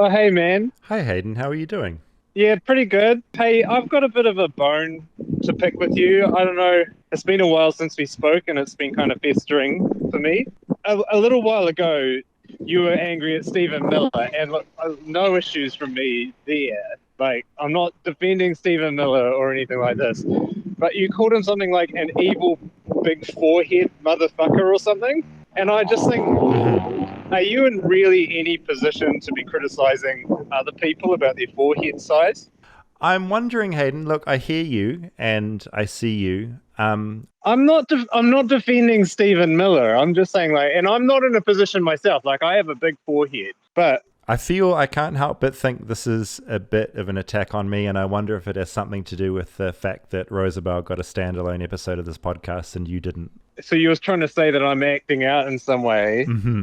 Oh, hey, man. Hi Hayden, how are you doing? Yeah, pretty good. Hey, I've got a bit of a bone to pick with you. I don't know. It's been a while since we spoke, and it's been kind of festering for me. A little while ago, you were angry at Stephen Miller, and look, no issues from me there. Like, I'm not defending Stephen Miller or anything like this, but you called him something like an evil big forehead motherfucker or something. And I just think, are you in really any position to be criticizing other people about their forehead size? I'm wondering, Hayden, look, I hear you and I see you. I'm not defending Stephen Miller. I'm just saying, like, and I'm not in a position myself. Like, I have a big forehead, but I feel I can't help but think this is a bit of an attack on me, and I wonder if it has something to do with the fact that Rosabelle got a standalone episode of this podcast and you didn't. so you was trying to say that I'm acting out in some way. Mm-hmm.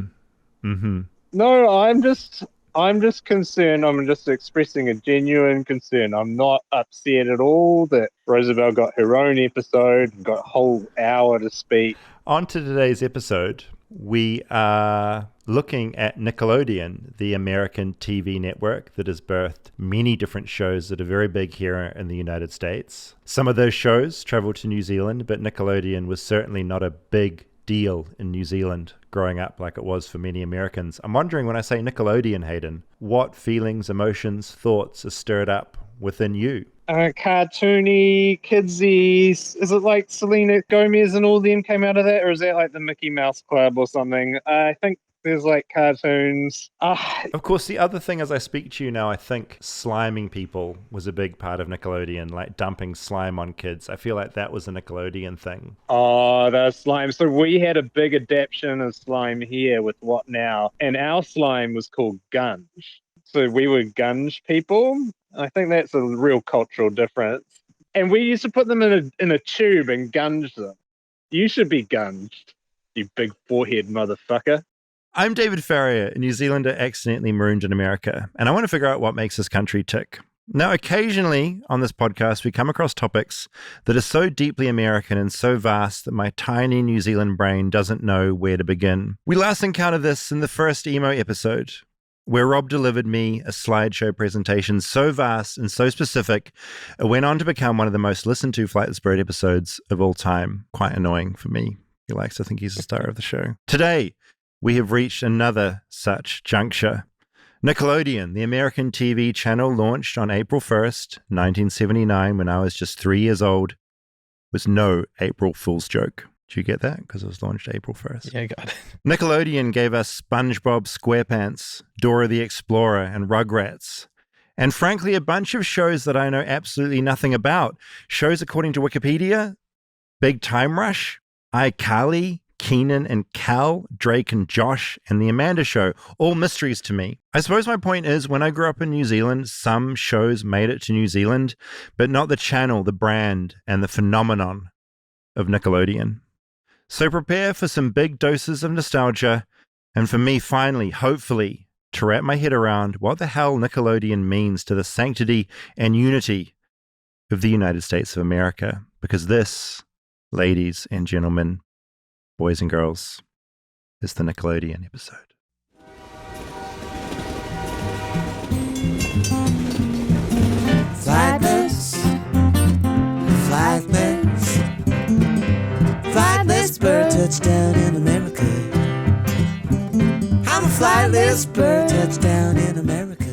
Mm-hmm. No, I'm just concerned. I'm just expressing a genuine concern. I'm not upset at all that Rosabelle got her own episode and got a whole hour to speak. On to today's episode. We are looking at Nickelodeon, the American TV network that has birthed many different shows that are very big here in the United States. Some of those shows traveled to New Zealand, but Nickelodeon was certainly not a big deal in New Zealand growing up like it was for many Americans. I'm wondering, when I say Nickelodeon, Hayden, what feelings, emotions, thoughts are stirred up within you? Cartoony, kidsy. Is it like Selena Gomez and all them came out of that, or is that like the Mickey Mouse Club or something? I think there's like cartoons. Of course, the other thing as I speak to you now, I think sliming people was a big part of Nickelodeon, like dumping slime on kids. I feel like that was a Nickelodeon thing. Oh, the slime. So we had a big adaptation of slime here with What Now? And our slime was called Gunge. So we were Gunge people. I think that's a real cultural difference. And we used to put them in a tube and gunge them. You should be gunged, you big forehead motherfucker. I'm David Farrier, a New Zealander accidentally marooned in America, and I want to figure out what makes this country tick. Now, occasionally on this podcast, we come across topics that are so deeply American and so vast that my tiny New Zealand brain doesn't know where to begin. We last encountered this in the first emo episode, where Rob delivered me a slideshow presentation so vast and so specific, it went on to become one of the most listened to Flightless Bird episodes of all time. Quite annoying for me. He likes to think he's the star of the show. Today, we have reached another such juncture. Nickelodeon, the American TV channel launched on April 1st, 1979, when I was just 3 years old, was no April Fool's joke. Did you get that? Because it was launched April 1st. Yeah, I got it. Nickelodeon gave us SpongeBob SquarePants, Dora the Explorer, and Rugrats. And frankly, a bunch of shows that I know absolutely nothing about. Shows according to Wikipedia: Big Time Rush, iCarly, Keenan and Kel, Drake and Josh, and The Amanda Show. All mysteries to me. I suppose my point is, when I grew up in New Zealand, some shows made it to New Zealand, but not the channel, the brand, and the phenomenon of Nickelodeon. So prepare for some big doses of nostalgia, and for me, finally, hopefully, to wrap my head around what the hell Nickelodeon means to the sanctity and unity of the United States of America. Because this, ladies and gentlemen, boys and girls, is the Nickelodeon episode. Flightless, flightless, flightless bird touchdown in America. I'm a flightless bird touchdown in America.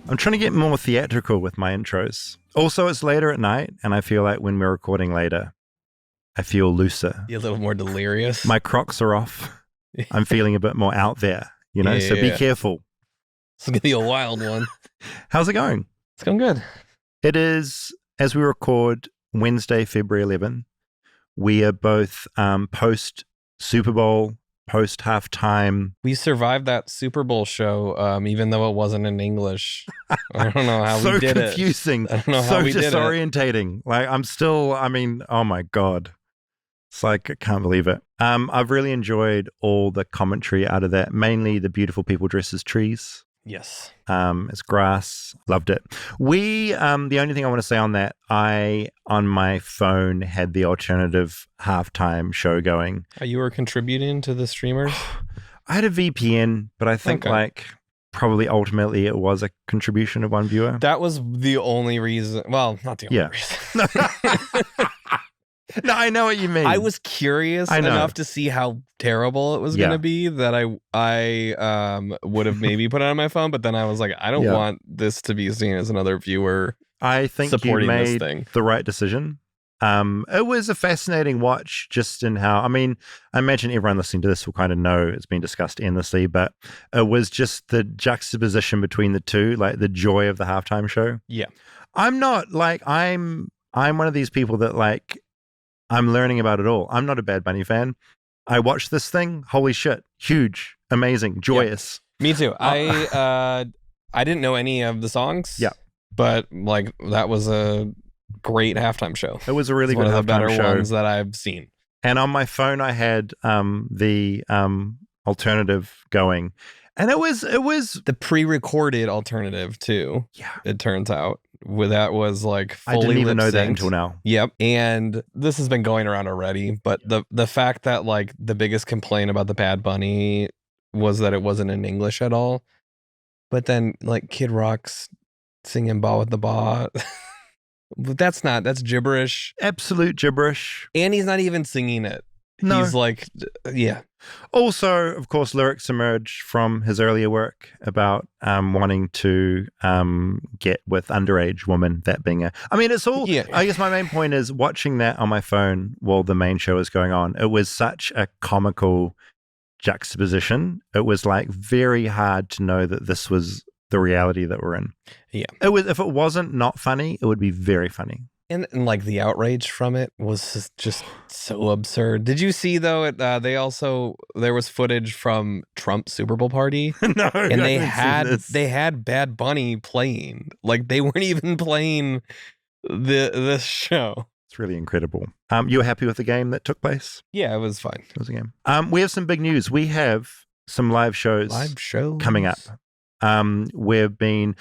I'm trying to get more theatrical with my intros. Also, it's later at night, and I feel like when we're recording later, I feel looser. You're a little more delirious. My Crocs are off. I'm feeling a bit more out there, you know, so be careful. It's going to be a wild one. How's it going? It's going good. It is, as we record, Wednesday, February 11. We are both post Super Bowl, post halftime. We survived that Super Bowl show, even though it wasn't in English. I don't know how we did confusing. it. I don't know how we did it. So disorientating. Like, oh my God. It's like, I can't believe it. I've really enjoyed all the commentary out of that, mainly the beautiful people dressed as trees. Yes. It's grass. Loved it. The only thing I want to say on that, I, on my phone, had the alternative halftime show going. You were contributing to the streamers? I had a VPN, but I think Okay. probably ultimately it was a contribution of one viewer. That was the only reason. Well, not the only reason. No, I know what you mean. I was curious enough to see how terrible it was going to be that I would have maybe put it on my phone, but then I was like, I don't want this to be seen as another viewer. I think supporting you made this thing. the right decision. It was a fascinating watch just in how, I mean, I imagine everyone listening to this will kind of know it's been discussed endlessly, but it was just the juxtaposition between the two, like the joy of the halftime show. Yeah. I'm not like, I'm one of these people that like, I'm learning about it all. I'm not a Bad Bunny fan. I watched this thing. Holy shit. Huge, amazing, joyous. Yeah. Me too. I didn't know any of the songs. Yeah. But like that was a great halftime show. It was a really good one of the better show. ones that I've seen. And on my phone I had the alternative going. And it was the pre-recorded alternative too. Yeah. It turns out. That was like fully I didn't even know that lip-synced. until now. Yep. And this has been going around already, but the fact that like the biggest complaint about the Bad Bunny was that it wasn't in English at all. But then like Kid Rock's singing Ba with the Ba. That's gibberish. Absolute gibberish. And he's not even singing it. No. He's like, yeah. Also, of course, lyrics emerge from his earlier work about wanting to get with underage women, that being I mean, it's all, I guess my main point is watching that on my phone while the main show is going on. It was such a comical juxtaposition. It was like very hard to know that this was the reality that we're in. Yeah. It was, if it wasn't not funny, it would be very funny. And like the outrage from it was just so absurd. Did you see though? There was footage from Trump's Super Bowl party. No, and they had Bad Bunny playing. Like they weren't even playing this show. It's really incredible. You were happy with the game that took place? Yeah, it was fine. It was a game. We have some big news. We have some live shows coming up. We've been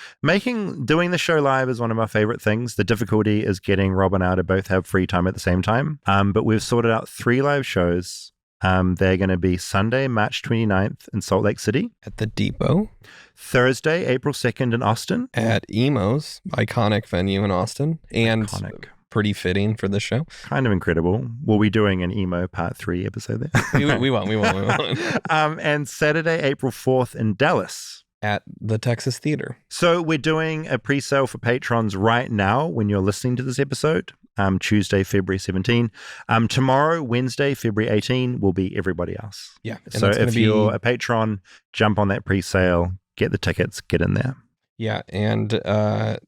doing the show live is one of our favorite things. The difficulty is getting Rob and I to both have free time at the same time. But we've sorted out 3 live shows. They're going to be Sunday, March 29th in Salt Lake City. At the Depot. Thursday, April 2nd in Austin. At Emo's, iconic venue in Austin. And pretty fitting for the show. Kind of incredible. We'll be doing an Emo Part 3 episode there. we won't. And Saturday, April 4th in Dallas. At the Texas Theater. So we're doing a pre-sale for patrons right now when you're listening to this episode. Tuesday, February 17. Tomorrow, Wednesday, February 18, will be everybody else. Yeah. So if you're a patron, jump on that pre-sale, get the tickets, get in there. Yeah, and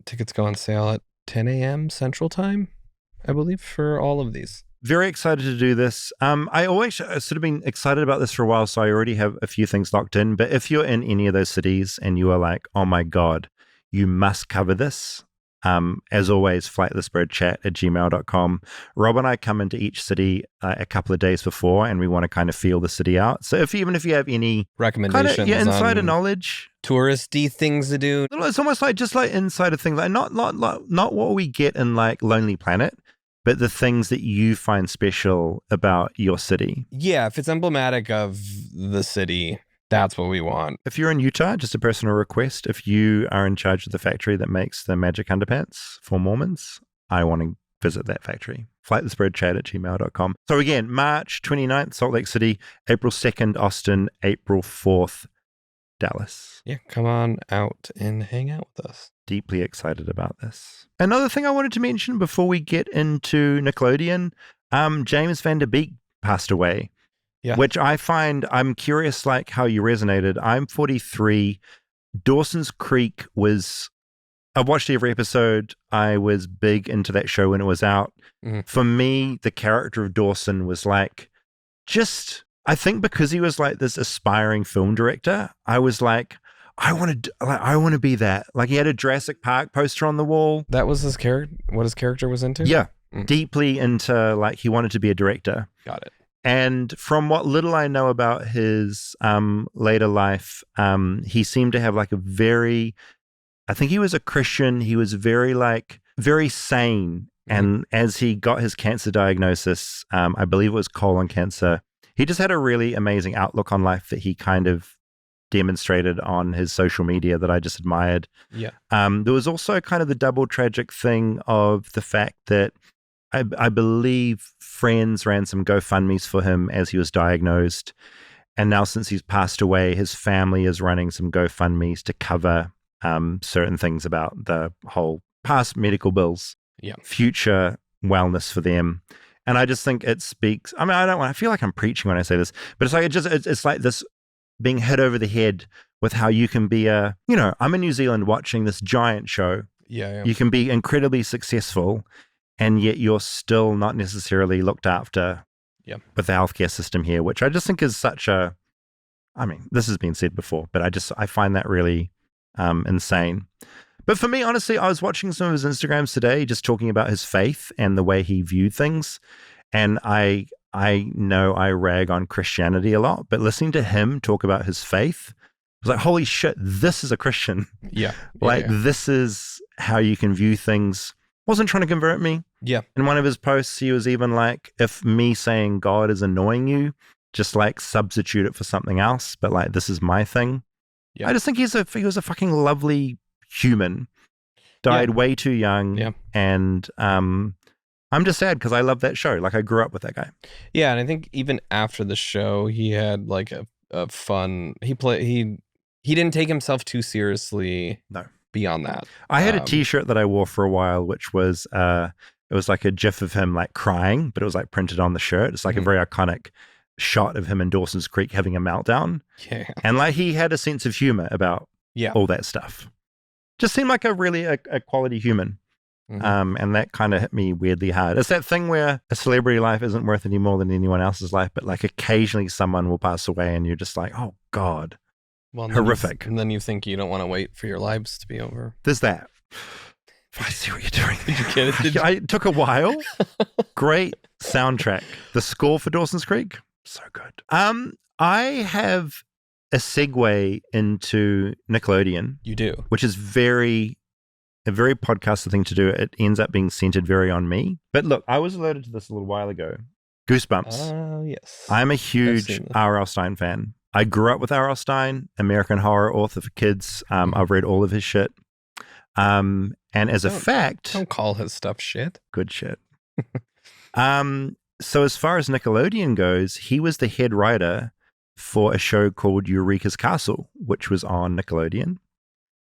tickets go on sale at 10 a.m. Central Time, I believe, for all of these. Very excited to do this. I always sort of been excited about this for a while, so I already have a few things locked in. But if you're in any of those cities and you are like, oh my God, you must cover this, as always, flightlessbirdchat@gmail.com. Rob and I come into each city a couple of days before, and we want to kind of feel the city out. So even if you have any recommendations, kind of, insider knowledge, touristy things to do, it's almost like just like insider things, like not what we get in like Lonely Planet, but the things that you find special about your city. Yeah, if it's emblematic of the city, that's what we want. If you're in Utah, just a personal request, if you are in charge of the factory that makes the magic underpants for Mormons, I want to visit that factory. Flightlessbirdchat@gmail.com. So again, March 29th, Salt Lake City, April 2nd, Austin, April 4th, Dallas. Yeah, come on out and hang out with us. Deeply excited about this. Another thing I wanted to mention before we get into Nickelodeon, James Van Der Beek passed away. Yeah. Which I find, I'm curious like how you resonated. I'm 43. Dawson's Creek I've watched every episode. I was big into that show when it was out. Mm-hmm. For me, the character of Dawson was like, I think because he was like this aspiring film director, I was like, I want to be that. Like he had a Jurassic Park poster on the wall. That was his character, what his character was into? Yeah. Deeply into like, he wanted to be a director. Got it. And from what little I know about his later life, he seemed to have like I think he was a Christian. He was very sane. And as he got his cancer diagnosis, I believe it was colon cancer, he just had a really amazing outlook on life that he kind of demonstrated on his social media that I just admired. Yeah. There was also kind of the double tragic thing of the fact that I believe friends ran some GoFundMes for him as he was diagnosed. And now since he's passed away, his family is running some GoFundMes to cover certain things about the whole past medical bills, future wellness for them. And I just think it speaks. I mean, I feel like I'm preaching when I say this, but it's like it's like this being hit over the head with how you can be I'm in New Zealand watching this giant show. Yeah. You can be incredibly successful, and yet you're still not necessarily looked after with the healthcare system here, which I just think is such a, I mean, this has been said before, but I find that really insane. But for me, honestly, I was watching some of his Instagrams today, just talking about his faith and the way he viewed things. And I know I rag on Christianity a lot, but listening to him talk about his faith, I was like, holy shit, this is a Christian. This is how you can view things. Wasn't trying to convert me. Yeah. In one of his posts, he was even like, if me saying God is annoying you, just like substitute it for something else. But like, this is my thing. Yeah. I just think he was a fucking lovely human. Died way too young. Yeah. And I'm just sad because I love that show. Like, I grew up with that guy. Yeah, and I think even after the show, he had like a fun. He didn't take himself too seriously. No. Beyond that, I had a T-shirt that I wore for a while, which was it was like a GIF of him like crying, but it was like printed on the shirt. It's like a very iconic shot of him in Dawson's Creek having a meltdown. Yeah, and like he had a sense of humor about all that stuff. Just seemed like a really a quality human. And that kind of hit me weirdly hard. It's that thing where a celebrity life isn't worth any more than anyone else's life, but like occasionally someone will pass away and you're just like, oh God. Well, horrific. And then you think you don't want to wait for your lives to be over. There's that. I see what you're doing. Did you get it? It took a while. Great soundtrack. The score for Dawson's Creek, so good. I have a segue into Nickelodeon. You do, which is a very podcasty thing to do. It ends up being centered very on me. But look, I was alerted to this a little while ago. Goosebumps. Yes. I'm a huge R.L. Stein fan. I grew up with R.L. Stein, American Horror author for kids. I've read all of his shit. And as a fact... Don't call his stuff shit. Good shit. So as far as Nickelodeon goes, he was the head writer for a show called Eureka's Castle, which was on Nickelodeon.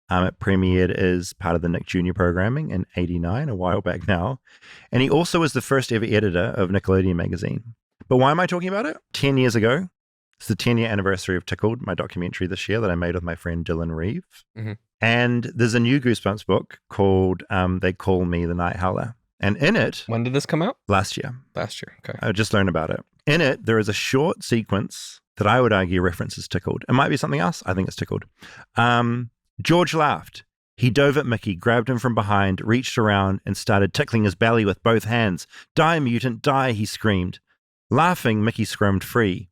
It premiered as part of the Nick Jr. programming in '89, a while back now. And he also was the first ever editor of Nickelodeon magazine. But why am I talking about it? 10 years ago. It's the 10-year anniversary of Tickled, my documentary this year that I made with my friend Dylan Reeve. And there's a new Goosebumps book called They Call Me the Night Howler. And in it... When did this come out? Last year. Last year, okay. I just learned about it. In it, there is a short sequence that I would argue references Tickled. It might be something else. I think it's Tickled. George laughed. He dove at Mickey, grabbed him from behind, reached around, and started tickling his belly with both hands. Die, mutant, die, he screamed. Laughing, Mickey squirmed free.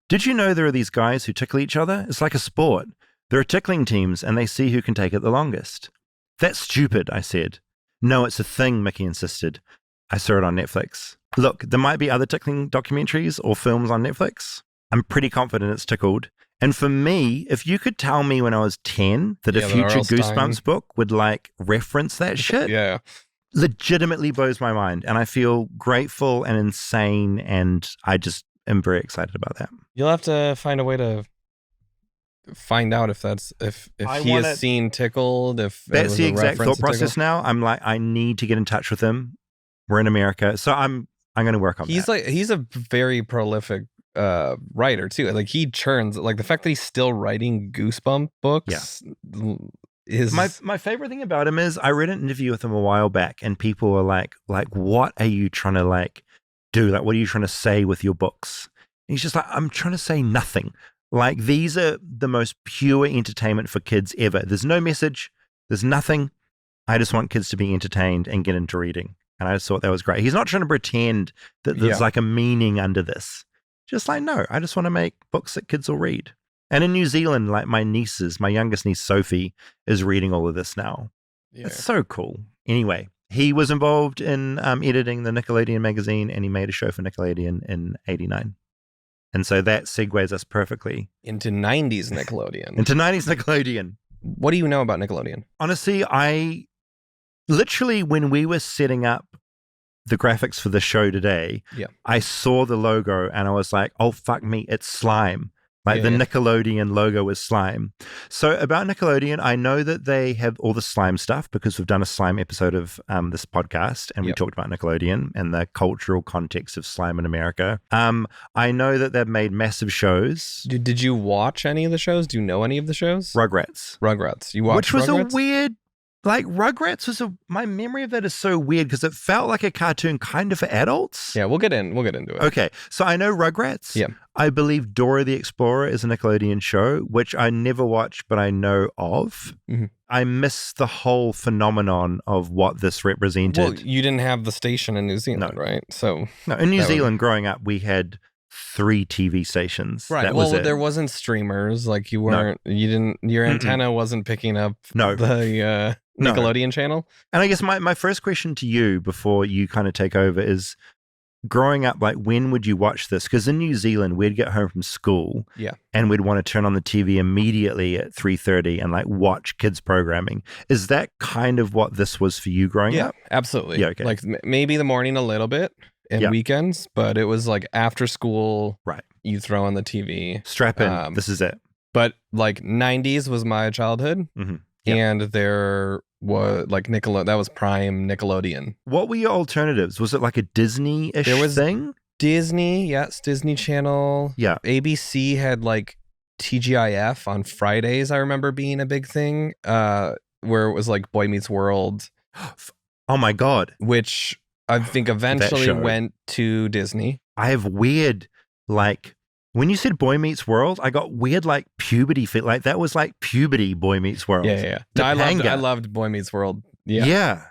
Did you know there are these guys who tickle each other? It's like a sport. There are tickling teams, and they see who can take it the longest. That's stupid, I said. No, it's a thing, Mickey insisted. I saw it on Netflix. Look, there might be other tickling documentaries or films on Netflix. I'm pretty confident it's Tickled. And for me, if you could tell me when I was 10 that a future Goosebumps book would like reference that shit, legitimately blows my mind. And I feel grateful and insane, and I just am very excited about that. You'll have to find a way to find out if that's if he has seen Tickled. If that's the exact thought process now. I'm like, I need to get in touch with him. We're in America, so I'm going to work on that. He's a very prolific writer too. Like he churns. Like the fact that he's still writing Goosebump books. Is my favorite thing about him is I read an interview with him a while back, and people were like, what are you trying to like do? Like, what are you trying to say with your books? And he's just like, I'm trying to say nothing. Like, these are the most pure entertainment for kids ever. There's no message. There's nothing. I just want kids to be entertained and get into reading. And I just thought that was great. He's not trying to pretend that there's like a meaning under this. Just like, no, I just want to make books that kids will read. And in New Zealand, like my youngest niece, Sophie, is reading all of this now. Yeah. It's so cool. Anyway, he was involved in editing the Nickelodeon magazine, and he made a show for Nickelodeon in '89. And so that segues us perfectly Into 90s Nickelodeon. into 90s Nickelodeon. What do you know about Nickelodeon? Honestly, I literally, when we were setting up the graphics for the show today, Yeah. I saw the logo and I was like, oh, fuck me, it's slime. Like the Yeah. Nickelodeon logo is slime. So about Nickelodeon, I know that they have all the slime stuff because we've done a slime episode of this podcast and we Yep. talked about Nickelodeon and the cultural context of slime in America. I know that they've made massive shows. Did you watch any of the shows? Do you know any of the shows? Rugrats. Rugrats. You watched Which was Rugrats? a weird, like Rugrats was my memory of that is so weird because it felt like a cartoon kind of for adults. Yeah, we'll get into it. Okay, so I know Rugrats. Yeah. I believe Dora the Explorer is a Nickelodeon show, which I never watched, but I know of. Mhm. I miss the whole phenomenon of what this represented. Well, you didn't have the station in New Zealand, No. right? So No, in New that would- Zealand, growing up, we had 3 TV stations. right. That Well, was it. there wasn't streamers. Like you weren't. You didn't. Your antenna wasn't picking up No. the No. Nickelodeon channel. And I guess my first question to you before you kind of take over is, growing up, like, when would you watch this? Because in New Zealand, we'd get home from school, Yeah. and we'd want to turn on the TV immediately at 3:30 and like watch kids programming. Is that kind of what this was for you growing Yeah, up? absolutely. Yeah, okay. Like maybe the morning a little bit and Yeah. weekends, but it was like after school. Right. You throw on the TV. Strap in. This is it. But like 90s was my childhood, Mhm. Yeah. and there was like Nickelodeon. That was prime Nickelodeon. What were your alternatives? Was it like a Disney-ish There was- thing? Disney, yes, Disney Channel. Yeah. ABC had like TGIF on Fridays. I remember being a big thing, where it was like Boy Meets World, Oh my God. which I think eventually show. went to Disney. I have weird, like, when you said Boy Meets World, I got weird, like, puberty fit. Like, that was like puberty Boy Meets World. Yeah. No, I Topanga. loved Boy Meets World. Yeah. Yeah.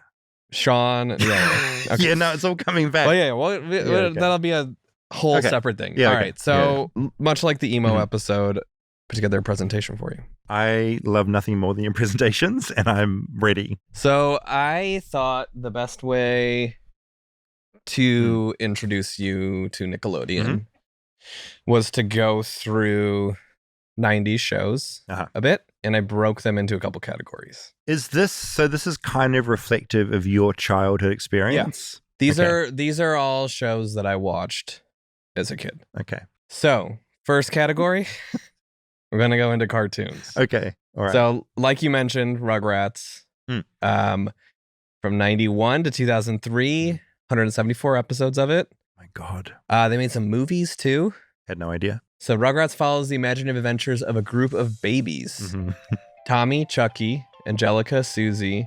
Sean. Yeah. Okay. Yeah, no, it's all coming back. Well, yeah. Well, okay. that'll be a whole Okay. separate thing. Yeah, All okay. right. So much like the emo Mhm. episode, put together a presentation for you. I love nothing more than your presentations, and I'm ready. So I thought the best way to introduce you to Nickelodeon Mhm. was to go through 90s shows Uh-huh. a bit, and I broke them into a couple categories. Is this is kind of reflective of your childhood experience? These Okay. are all shows that I watched as a kid. Okay. So, first category, we're going to go into cartoons. Okay. All right. So, like you mentioned, Rugrats. From 91 to 2003, 174 episodes of it. my God. They made some movies too. Had no idea. So Rugrats follows the imaginative adventures of a group of babies. Mhm. Tommy, Chucky, Angelica, Susie,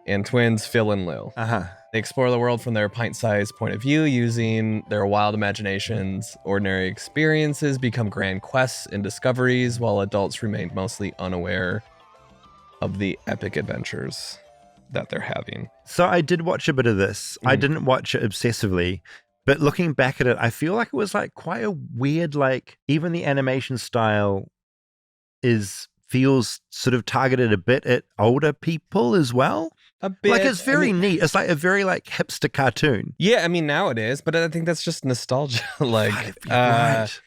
and twins Phil and Lil. Uh-huh. They explore the world from their pint-sized point of view using their wild imaginations. Ordinary experiences become grand quests and discoveries, while adults remain mostly unaware of the epic adventures that they're having. So I did watch a bit of this. I Mhm. didn't watch it obsessively, but looking back at it, I feel like it was like quite a weird, like, even the animation style feels sort of targeted a bit at older people as well. A bit. Like, it's very I mean, neat. It's like a very like hipster cartoon. yeah, I mean now it is, but I think that's just nostalgia. Like You're right.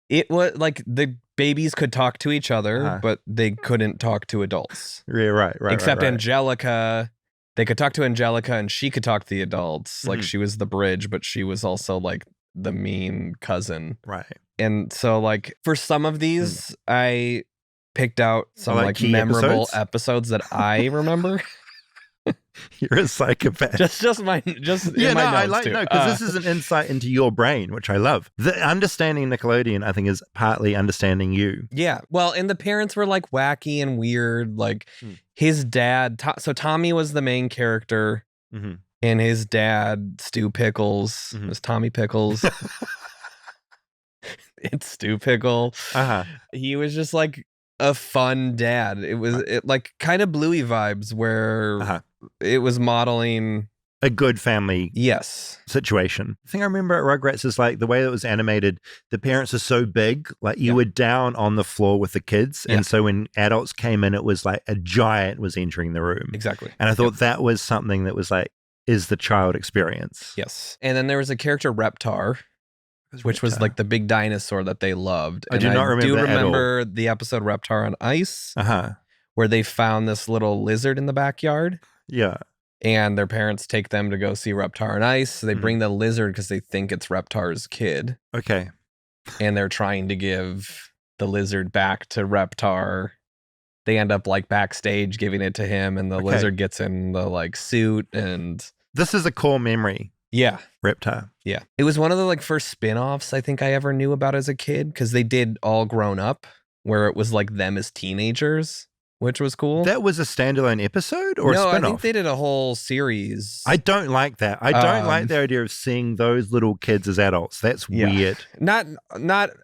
it was like the babies could talk to each other, Uh-huh. but they couldn't talk to adults. Yeah, right. Except right. Angelica, they could talk to Angelica and she could talk to the adults. Like Mhm. she was the bridge, but she was also like the mean cousin. Right. And so like for some of these, I picked out some like like key memorable episodes? episodes that I remember. You're a psychopath. just in my yeah, no, notes I like too. because this is an insight into your brain, which I love. The understanding Nickelodeon, I think, is partly understanding you. Yeah. Well, and the parents were like wacky and weird. Like Hmm. his dad, so Tommy was the main character, Mm-hmm. and his dad, Stu Pickles, Mhm. was Tommy Pickles. It's Stu Pickle. Uh-huh. He was just like a fun dad. It was like kind of Bluey vibes where Uh-huh. it was modeling. A good family Yes. situation. The thing I remember at Rugrats is like the way that it was animated, the parents are so big, like you Yeah. were down on the floor with the kids. Yeah. And so when adults came in, it was like a giant was entering the room. Exactly. And I thought that was something that was like, is the child experience. Yes. And then there was a character Reptar which was like the big dinosaur that they loved. I do not remember that at all. remember the episode Reptar on Ice, Uh-huh. where they found this little lizard in the backyard. Yeah. And their parents take them to go see Reptar on Ice. So they bring the lizard because they think it's Reptar's kid. Okay. And they're trying to give the lizard back to Reptar. They end up like backstage giving it to him, and the lizard gets in the like suit. And this is a core memory. Yeah. Reptar. Yeah. It was one of the like first spin-offs I think I ever knew about as a kid, because they did All Grown Up, where it was like them as teenagers, which was cool. That was a standalone episode or a spin-off? No, I think they did a whole series. I don't like that. I don't like the idea of seeing those little kids as adults. That's weird. Not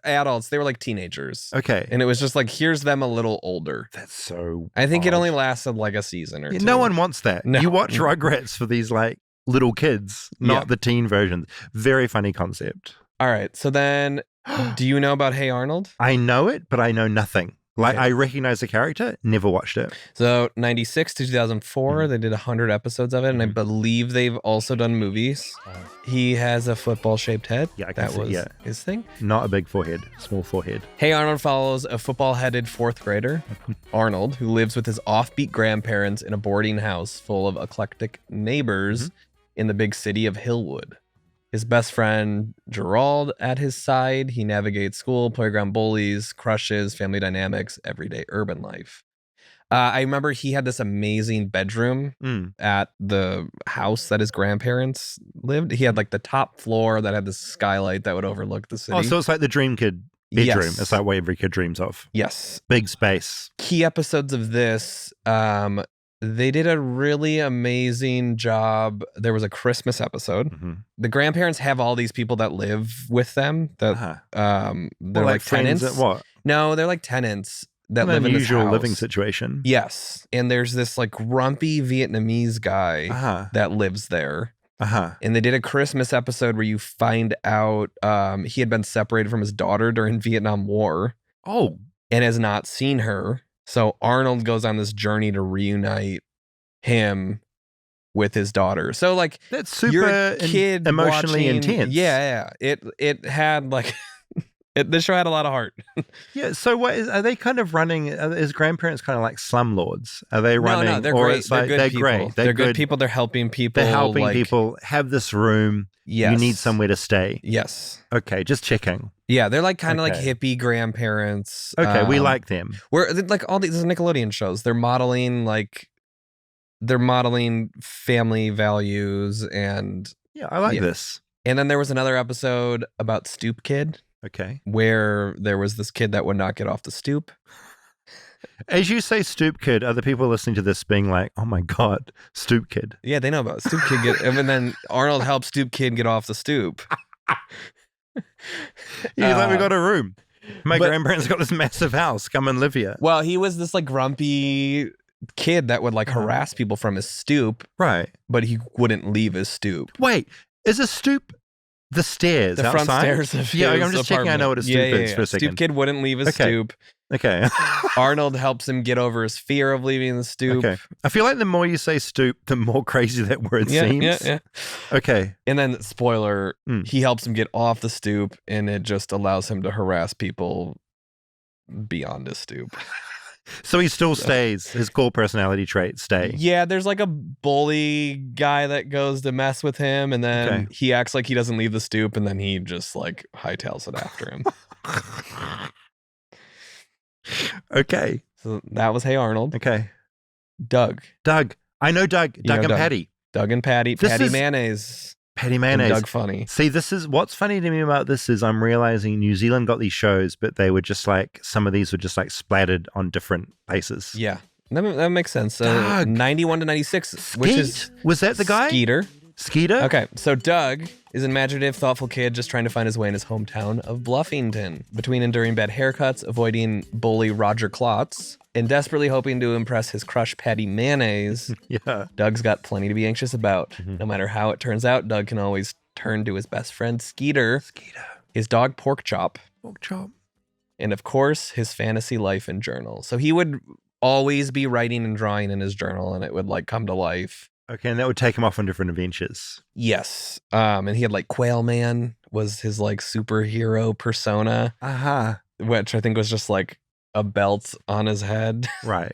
adults. They were like teenagers. Okay. And it was just like, here's them a little older. That's so I think it odd. only lasted like a season or two. No one wants that. No. You watch Rugrats for these like little kids, not the teen versions. Very funny concept. All right. So then, do you know about Hey Arnold? I know it, but I know nothing. Like, I recognize the character, never watched it. So, 96 to 2004, they did 100 episodes of it, and I believe they've also done movies. He has a football-shaped head. Yeah, I can that see, was his thing. Not a big forehead, small forehead. Hey Arnold follows a football-headed fourth grader, Arnold, who lives with his offbeat grandparents in a boarding house full of eclectic neighbors in the big city of Hillwood. His best friend, Gerald, at his side. He navigates school, playground bullies, crushes, family dynamics, everyday urban life. I remember he had this amazing bedroom at the house that his grandparents lived. He had like the top floor that had this skylight that would overlook the city. Oh, so it's like the dream kid bedroom. Yes. It's like what every kid dreams of. Yes. Big space. Key episodes of this, they did a really amazing job. There was a Christmas episode. The grandparents have all these people that live with them. That they're like tenants. At what? No, they're like tenants that live in this unusual house. living situation. Yes, and there's this like grumpy Vietnamese guy that lives there. And they did a Christmas episode where you find out he had been separated from his daughter during Vietnam War. Oh, and has not seen her. So Arnold goes on this journey to reunite him with his daughter. So like that's super you're a kid emotionally watching, intense. Yeah. It had like this show had a lot of heart. Yeah. So what are they kind of running? Are his grandparents kind of like slumlords? Are they running? No, they're or great. It's like, they're good people. Great. They're good people. They're helping people. They're helping like, people have this room. Yes. You need somewhere to stay. Yes. Okay, just checking. Yeah, they're like kind of like hippie grandparents. Okay, we like them. We're like all these Nickelodeon shows. They're modeling family values and yeah, I like this. And then there was another episode about Stoop Kid. Okay. Where there was this kid that would not get off the stoop. As you say Stoop Kid, are the people listening to this being like, oh my God, Stoop Kid? Yeah, they know about Stoop Kid. And then Arnold helps Stoop Kid get off the stoop. He's like, we got a room. My grandparents got this massive house. Come and live here. Well, he was this like grumpy kid that would like harass people from his stoop. Right. But he wouldn't leave his stoop. Wait, is a stoop the stairs the outside? Front stairs of his I'm just apartment. checking I know what a stoop is for a second. Stoop Kid wouldn't leave his stoop. Okay. Arnold helps him get over his fear of leaving the stoop. Okay. I feel like the more you say stoop, the more crazy that word seems. Yeah. Okay. And then, spoiler, he helps him get off the stoop, and it just allows him to harass people beyond his stoop. So he still stays. His core personality traits stay. Yeah, there's like a bully guy that goes to mess with him, and then he acts like he doesn't leave the stoop, and then he just like hightails it after him. Okay. So that was Hey Arnold. Okay. Doug. I know Doug. Doug and Doug. Patty. Doug and Patty. Patty Mayonnaise. Patty Mayonnaise. And Doug Funny. See, this is what's funny to me about this is I'm realizing New Zealand got these shows, but they were just like, some of these were just like splattered on different places. Yeah. That makes sense. 91 to 96, which is... Was that the guy? Skeeter? Okay, so Doug is an imaginative, thoughtful kid just trying to find his way in his hometown of Bluffington. Between enduring bad haircuts, avoiding bully Roger Klotz, and desperately hoping to impress his crush Patty Mayonnaise, Doug's got plenty to be anxious about. No matter how it turns out, Doug can always turn to his best friend Skeeter, his dog Pork Chop, and of course, his fantasy life and journal. So he would always be writing and drawing in his journal, and it would like come to life. Okay, and that would take him off on different adventures. Yes. And he had like Quail Man was his like superhero persona, which I think was just like a belt on his head. Right.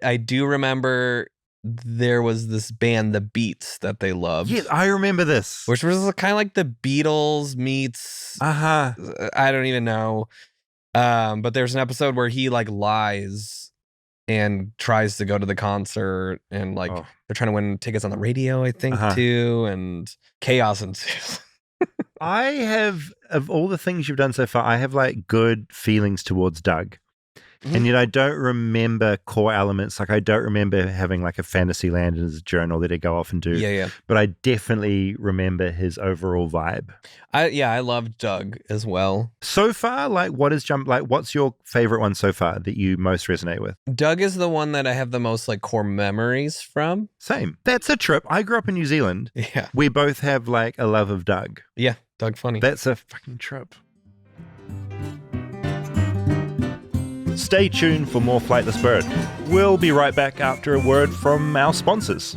I do remember there was this band, The Beats, that they loved. Yes, I remember this. Which was kind of like the Beatles meets... I don't even know. But there's an episode where he like lies and tries to go to the concert, and like they're trying to win tickets on the radio, I think, too, and chaos ensues. I have, of all the things you've done so far, I have like good feelings towards Doug. And yet I don't remember core elements. Like I don't remember having like a Fantasyland in his journal that he'd go off and do. Yeah. But I definitely remember his overall vibe. I loved Doug as well. So far, like what's your favorite one so far that you most resonate with? Doug is the one that I have the most like core memories from. Same. That's a trip. I grew up in New Zealand. Yeah. We both have like a love of Doug. Yeah, Doug funny. That's a fucking trip. Stay tuned for more Flightless Bird. We'll be right back after a word from our sponsors.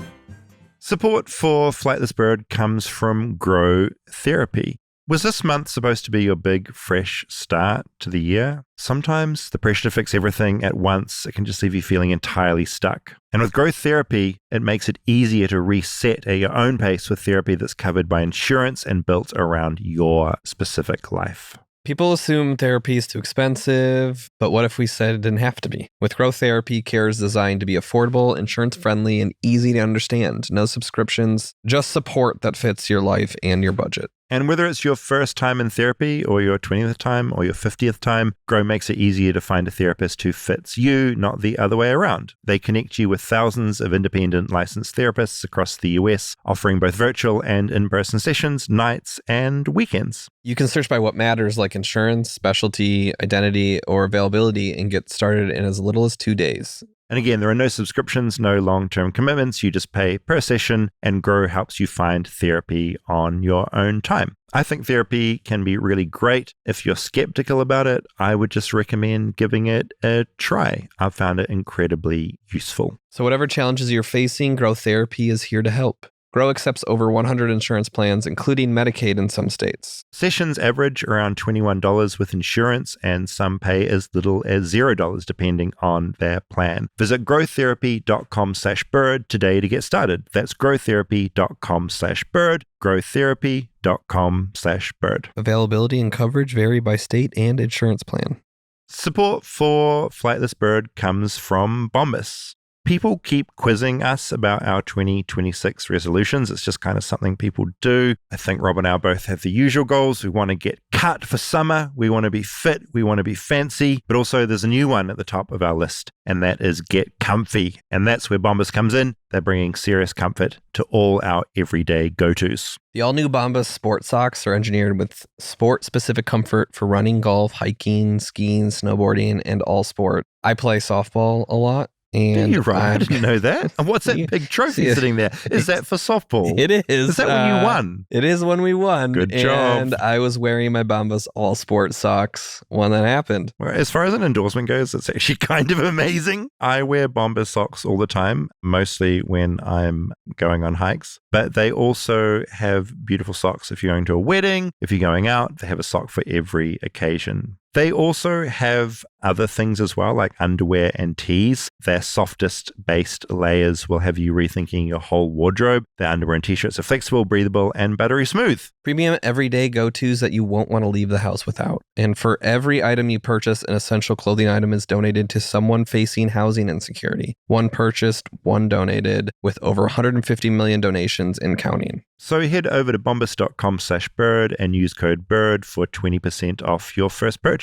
Support for Flightless Bird comes from Grow Therapy. Was this month supposed to be your big, fresh start to the year? Sometimes the pressure to fix everything at once, it can just leave you feeling entirely stuck. And with Grow Therapy, it makes it easier to reset at your own pace with therapy that's covered by insurance and built around your specific life. People assume therapy is too expensive, but what if we said it didn't have to be? With Grow Therapy, care is designed to be affordable, insurance-friendly, and easy to understand. No subscriptions, just support that fits your life and your budget. And whether it's your first time in therapy or your 20th time or your 50th time, Grow makes it easier to find a therapist who fits you, not the other way around. They connect you with thousands of independent licensed therapists across the US, offering both virtual and in-person sessions, nights, and weekends. You can search by what matters, like insurance, specialty, identity, or availability, and get started in as little as 2 days. And again, there are no subscriptions, no long-term commitments. You just pay per session, and Grow helps you find therapy on your own time. I think therapy can be really great. If you're skeptical about it, I would just recommend giving it a try. I've found it incredibly useful. So whatever challenges you're facing, Grow Therapy is here to help. Grow accepts over 100 insurance plans, including Medicaid in some states. Sessions average around $21 with insurance, and some pay as little as $0 depending on their plan. Visit growtherapy.com/bird today to get started. That's growtherapy.com/bird, growtherapy.com/bird. Availability and coverage vary by state and insurance plan. Support for Flightless Bird comes from Bombas. People keep quizzing us about our 2026 resolutions. It's just kind of something people do. I think Rob and I both have the usual goals. We want to get cut for summer. We want to be fit. We want to be fancy. But also there's a new one at the top of our list, and that is get comfy. And that's where Bombas comes in. They're bringing serious comfort to all our everyday go-tos. The all-new Bombas sport socks are engineered with sport-specific comfort for running, golf, hiking, skiing, snowboarding, and all sport. I play softball a lot. And you're right. I didn't know that. And what's that big trophy sitting there? Is that for softball? It is. Is that when you won? It is when we won. Good job. And I was wearing my Bombas all sport socks when that happened. Well, as far as an endorsement goes, it's actually kind of amazing. I wear Bombas socks all the time, mostly when I'm going on hikes. But they also have beautiful socks if you're going to a wedding, if you're going out. They have a sock for every occasion. They also have other things as well, like underwear and tees. Their softest based layers will have you rethinking your whole wardrobe. Their underwear and t-shirts are flexible, breathable, and buttery smooth. Premium everyday go-tos that you won't want to leave the house without. And for every item you purchase, an essential clothing item is donated to someone facing housing insecurity. One purchased, one donated, with over 150 million donations and counting. So head over to bombas.com/bird and use code BIRD for 20% off your first purchase.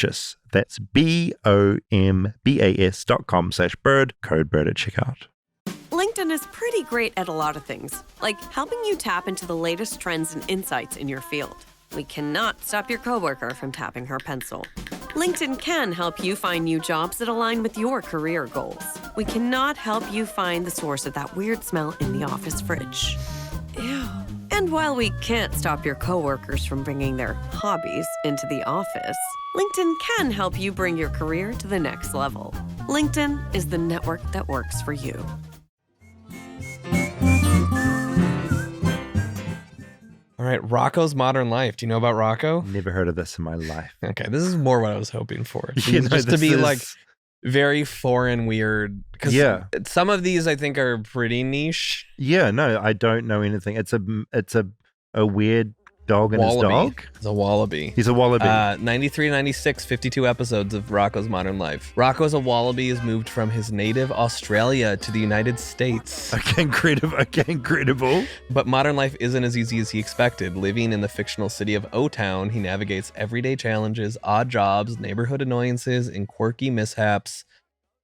That's BOMBAS.com/bird, code BIRD at checkout. LinkedIn is pretty great at a lot of things, like helping you tap into the latest trends and insights in your field. We cannot stop your coworker from tapping her pencil. LinkedIn can help you find new jobs that align with your career goals. We cannot help you find the source of that weird smell in the office fridge. Ew. And while we can't stop your coworkers from bringing their hobbies into the office, LinkedIn can help you bring your career to the next level. LinkedIn is the network that works for you. right, Rocco's Modern Life. Do you know about Rocco? Never heard of this in my life. Okay, this is more what I was hoping for. You know, Just to be this like is- very foreign, weird. Because some of these I think are pretty niche. Yeah, no, I don't know anything. It's a weird dog and Wallaby. his dog. It's a wallaby. He's a wallaby. 93, 96, 52 episodes of Rocco's Modern Life. Rocco's a wallaby is moved from his native Australia to the United States. Okay, incredible. But modern life isn't as easy as he expected. Living in the fictional city of O-Town, he navigates everyday challenges, odd jobs, neighborhood annoyances, and quirky mishaps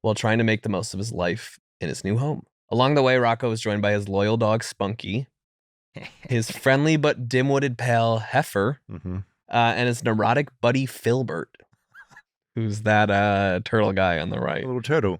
while trying to make the most of his life in his new home. Along the way, Rocco is joined by his loyal dog, Spunky, his friendly but dim-witted pal, Heifer, and his neurotic buddy, Filbert, who's that turtle guy on the right. A little turtle.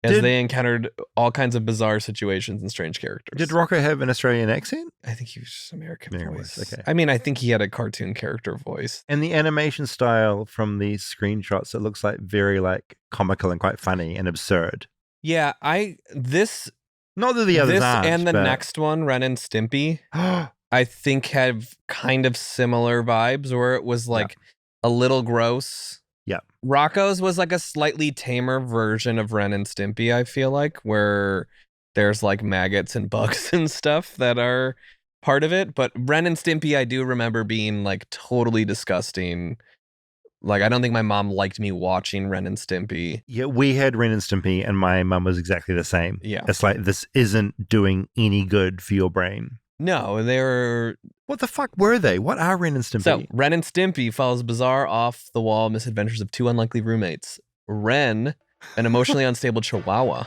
As they encountered all kinds of bizarre situations and strange characters. Did Rocco have an Australian accent? I think he was just American voice. Okay. I mean, I think he had a cartoon character voice. And the animation style from these screenshots, it looks like very like comical and quite funny and absurd. Yeah, Not that the others aren't. And the but... next one, Ren and Stimpy, I think have kind of similar vibes where it was like a little gross. Yeah. Rocco's was like a slightly tamer version of Ren and Stimpy, I feel like, where there's like maggots and bugs and stuff that are part of it. But Ren and Stimpy, I do remember being like totally disgusting. Like, I don't think my mom liked me watching Ren and Stimpy. Yeah, we had Ren and Stimpy, and my mum was exactly the same. Yeah. It's like, this isn't doing any good for your brain. No, they were... What the fuck were they? What are Ren and Stimpy? So, Ren and Stimpy follows bizarre, off-the-wall misadventures of two unlikely roommates. Ren, an emotionally unstable chihuahua,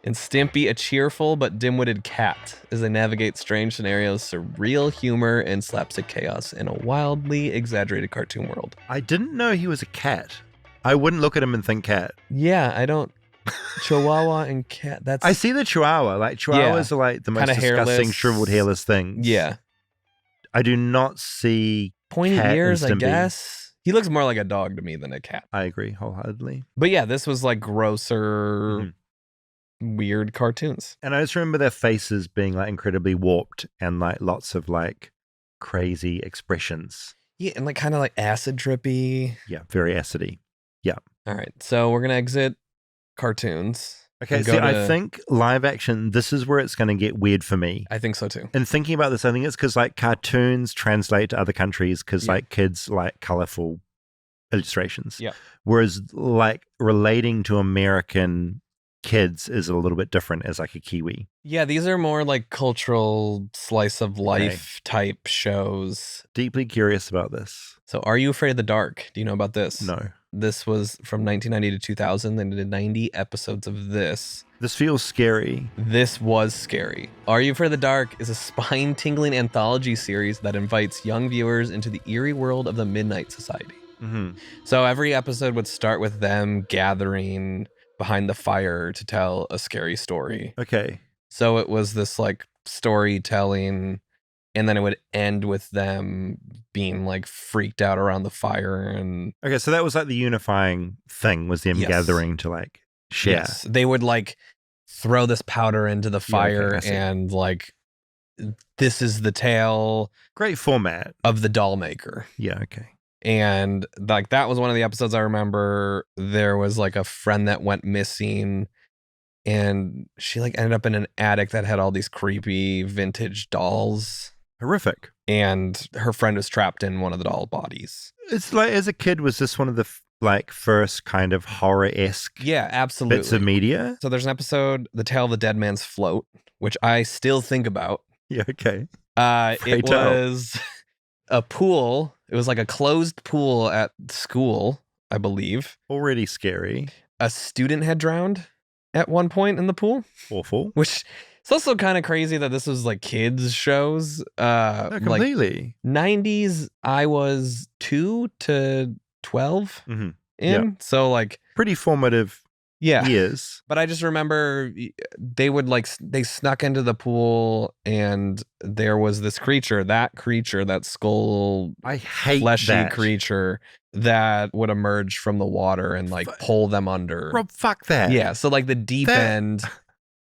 and Stimpy, a cheerful but dim-witted cat, as they navigate strange scenarios, surreal humor, and slapstick chaos in a wildly exaggerated cartoon world. I didn't know he was a cat. I wouldn't look at him and think cat. Yeah, I don't... Chihuahua and cat, that's... I see the chihuahua. Like, chihuahuas are like the most Kinda disgusting, hairless. shriveled, hairless things. Yeah. I do not see Pointy cat ears, and I Stimpy. guess. He looks more like a dog to me than a cat. I agree wholeheartedly. But yeah, this was like grosser, weird cartoons. And I just remember their faces being like incredibly warped and like lots of like crazy expressions. Yeah, and like kind of like acid trippy. Yeah, very acidy. All right, so we're gonna exit cartoons. Okay, and see, go to- I think live action, this is where it's going to get weird for me. I think so too. And thinking about this, I think it's because like cartoons translate to other countries because like kids like colorful illustrations. Yeah. Whereas like relating to American kids is a little bit different as like a Kiwi. Yeah, these are more like cultural slice of life type shows. Deeply curious about this. So, Are You Afraid of the Dark? Do you know about this? No. This was from 1990 to 2000. They did 90 episodes of this. This feels scary. This was scary. Are You Afraid of the Dark is a spine-tingling anthology series that invites young viewers into the eerie world of the Midnight Society. Mm-hmm. So every episode would start with them gathering behind the fire to tell a scary story. Okay. So it was this like storytelling, and then it would end with them being like freaked out around the fire. And Okay, so that was like the unifying thing was them Yes. gathering to like share. yes, they would like throw this powder into the fire I see. and like, this is the tale Great format. of the doll maker. Yeah, okay. And like that was one of the episodes I remember. There was like a friend that went missing, and she like ended up in an attic that had all these creepy vintage dolls, Horrific. and her friend was trapped in one of the doll bodies. It's like, as a kid, was this one of the like first kind of horror-esque Yeah, absolutely. bits of media? So there's an episode, The Tale of the Dead Man's Float, which I still think about. Yeah, okay. It Right out. was a pool. It was like a closed pool at school, I believe. Already scary. A student had drowned at one point in the pool, Awful. which it's also kind of crazy that this was like kids shows. No, Like completely. 90s, I was 2 to 12 Mhm. in. So like, Pretty formative yeah. years. But I just remember they would like, they snuck into the pool and there was this creature, that skull I hate fleshy that. creature that would emerge from the water and like pull them under. Rob, fuck that. Yeah. So like the deep That- end.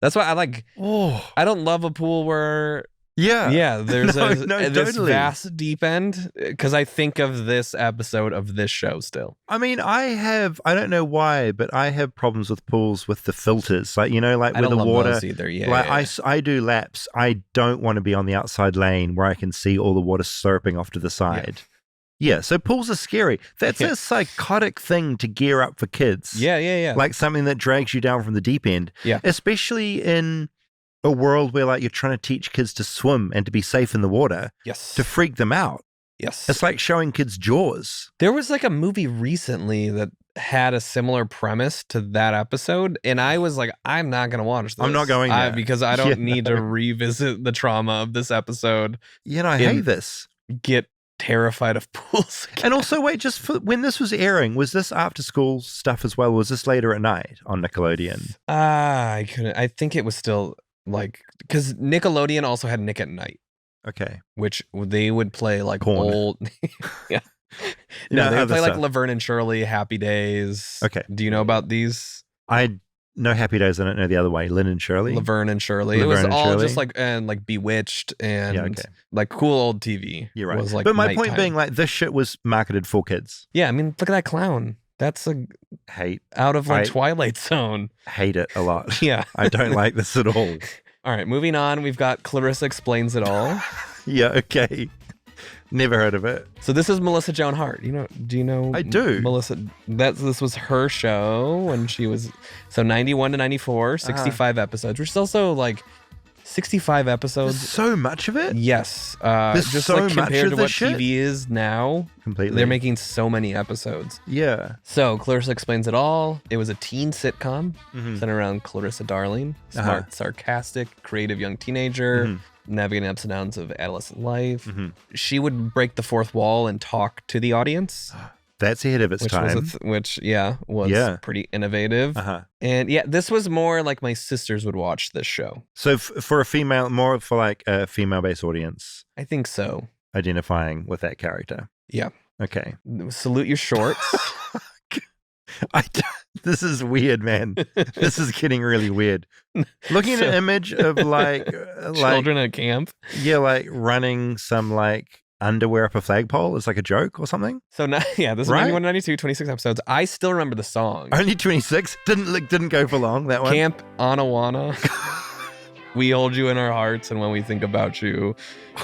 That's why I like, Oh. I don't love a pool where Yeah, there's this totally. vast deep end because I think of this episode of this show still. I mean, I don't know why, but I have problems with pools with the filters. Like, you know, like I with don't the love water. those either. Yeah, Like yeah. I do laps. I don't want to be on the outside lane where I can see all the water slurping off to the side. Yeah, so pools are scary. That's a psychotic thing to gear up for kids. Yeah. Like something that drags you down from the deep end. Yeah. Especially in a world where like you're trying to teach kids to swim and to be safe in the water. Yes. To freak them out. Yes. It's like showing kids Jaws. There was like a movie recently that had a similar premise to that episode, and I was like, I'm not going to watch this. I'm not going there. Because I don't need to revisit the trauma of this episode. You know, I hate this. Get terrified of pools again. And also, wait, just for when this was airing, was this after school stuff as well? Was this later at night on Nickelodeon? I couldn't. I think it was still like, because Nickelodeon also had Nick at Night. Okay. Which they would play like Porn. old. Yeah. No, No, they would other play like stuff. Laverne and Shirley, Happy Days. Okay. Do you know about these? I know Happy Days. I don't know the other way. Lynn and Shirley. Laverne and Shirley. Laverne It was and all Shirley? just like, and like Bewitched and Yeah, okay. like cool old TV. You're right. Was like but my point nighttime. being, like, this shit was marketed for kids. Yeah, I mean, look at that clown. That's a Hate out of like I- Twilight Zone. hate it a lot. Yeah. I don't like this at all. All right, moving on. We've got Clarissa Explains It All. Yeah, okay. Never heard of it. So this is Melissa Joan Hart. Do you know? I do. Melissa. This was her show when she was 91 to 94, 65 episodes, which is also like 65 There's episodes. so much of it. Yes, There's just so like much compared of to this what shit? TV is now, Completely. they're making so many episodes. Yeah. So Clarissa Explains It All. It was a teen sitcom Mhm. centered around Clarissa Darling, Uh-huh. smart, sarcastic, creative young teenager, Mhm. navigating ups and downs of adolescent life. Mhm. She would break the fourth wall and talk to the audience, That's ahead of its which time. was Yeah. pretty innovative. Uh-huh. And yeah, this was more like my sisters would watch this show. So for a female, more for like a female-based audience I think so. identifying with that character. Yeah. Okay. Salute your shorts. This is weird, man. This is getting really weird. Looking at an image of like Children at camp. yeah, like running some like underwear up a flagpole is like a joke or something. So now, yeah, this is Right? 91, 92, 26 episodes. I still remember the song. Only 26. Didn't go for long, that one. Camp Anawana. We hold you in our hearts, and when we think about you,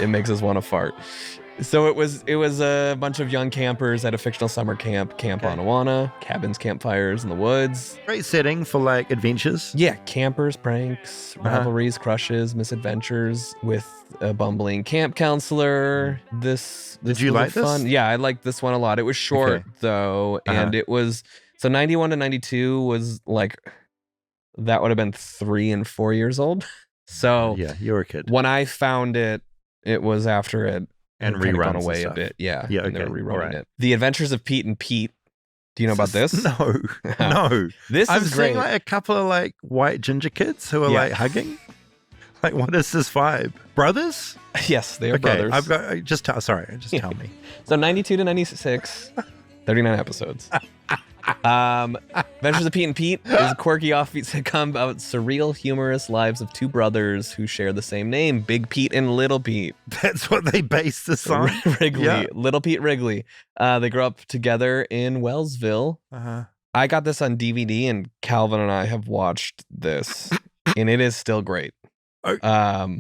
it makes us want to fart. So it was a bunch of young campers at a fictional summer camp, Camp Okay. Anawana, cabins, campfires in the woods. Great setting for like adventures. Yeah, campers, pranks, rivalries, crushes, misadventures with a bumbling camp counselor. This Did you was a like this? fun. Yeah, I liked this one a lot. It was short Okay. though, and it was so 91 to 92 was like that would have been 3 and 4 years old. So Yeah, you're a kid. when I found it, it was after it And had kinda reruns gone and away a stuff. bit. Yeah, Yeah, and they okay, were rerunning alright. it. The Adventures of Pete and Pete. Do you know about this? No, no. This I've is seen great. like a couple of like white ginger kids who are Yeah. like hugging. Like, what is this vibe? Brothers? Yes, they are Okay, brothers. I've got just tell. Sorry, just tell me. So 92 to 96, 39 episodes. Adventures of Pete and Pete is a quirky offbeat sitcom about surreal, humorous lives of two brothers who share the same name, Big Pete and Little Pete. That's what they based this on. Wrigley, Yeah. Little Pete Wrigley. They grew up together in Wellsville. I got this on DVD, and Calvin and I have watched this, and it is still great. Oh.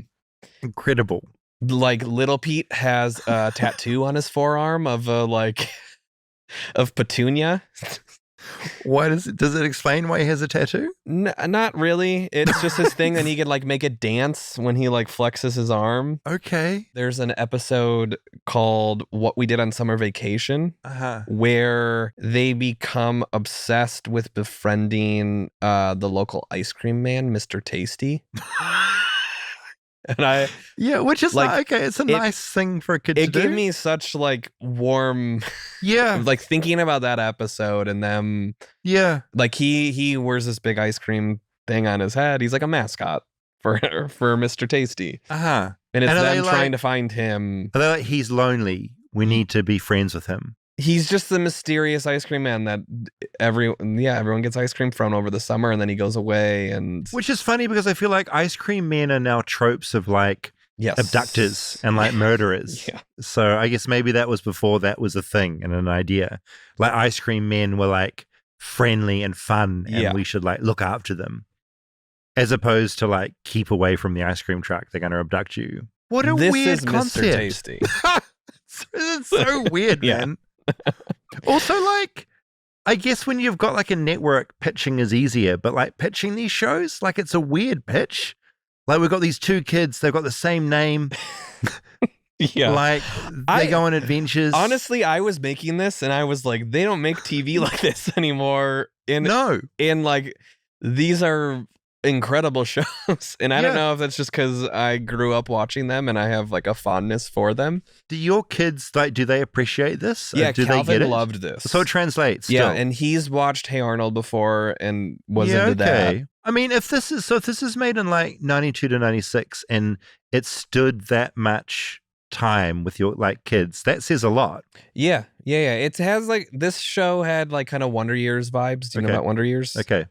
Incredible. Like Little Pete has a tattoo on his forearm of of Petunia. What is it? Does it explain why he has a tattoo? Not really. It's just his thing, and he could like make it dance when he like flexes his arm. Okay. There's an episode called What We Did on Summer Vacation where they become obsessed with befriending the local ice cream man, Mr. Tasty. And Yeah, which is Like, like, okay, it's a nice thing for a kid to it do. gave me such like warm, Yeah. like thinking about that episode and them, Yeah. like he wears this big ice cream thing on his head. He's like a mascot for Mr. Tasty. Uh-huh. And it's And are them they, trying like- to find him. Are they like, he's lonely. We need to be friends with him. He's just the mysterious ice cream man that everyone gets ice cream from over the summer, and then he goes away. And Which is funny because I feel like ice cream men are now tropes of like Yes. abductors and like murderers. Yeah. So I guess maybe that was before that was a thing and an idea. Like ice cream men were like friendly and fun, and Yeah. we should like look after them, as opposed to like keep away from the ice cream truck. They're going to abduct you. What a This weird is concept. Mr. Tasty. It's so weird, Yeah. man. Also, like, I guess when you've got like a network, pitching is easier, but like pitching these shows, like it's a weird pitch. Like we've got these two kids, they've got the same name. Yeah. Like they go on adventures. Honestly, I was making this and I was like, they don't make TV like this anymore. And like these are incredible shows. And I don't know if that's just because I grew up watching them and I have like a fondness for them. Do your kids like? Do they appreciate this? Yeah, do Calvin they get it? loved this. So it translates. Yeah, still. and he's watched Hey Arnold before and was into that. I mean, if this is made in like 92 to 96 and it stood that much time with your like kids, that says a lot. Yeah. It has like this show had like kind of Wonder Years vibes. Do you know about Wonder Years? Okay.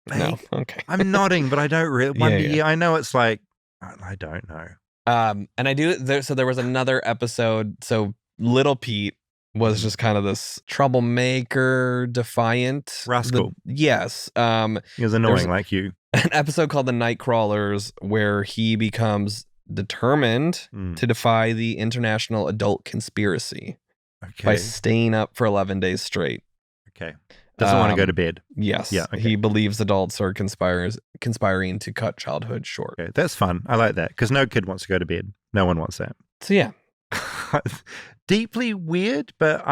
No. Okay. I'm nodding, but I don't really. Wonder Yeah. Year, I know it's like I don't know. And I do so there was another episode. So Little Pete was just kind of this troublemaker, defiant rascal. Yes. He was annoying like you. An episode called The Night Crawlers where he becomes determined to defy the international adult conspiracy by staying up for 11 days straight. Okay. Doesn't want to go to bed. Yes. Yeah. Okay. He believes adults are conspiring to cut childhood short. Okay, that's fun. I like that because no kid wants to go to bed. No one wants that. So yeah. Deeply weird, but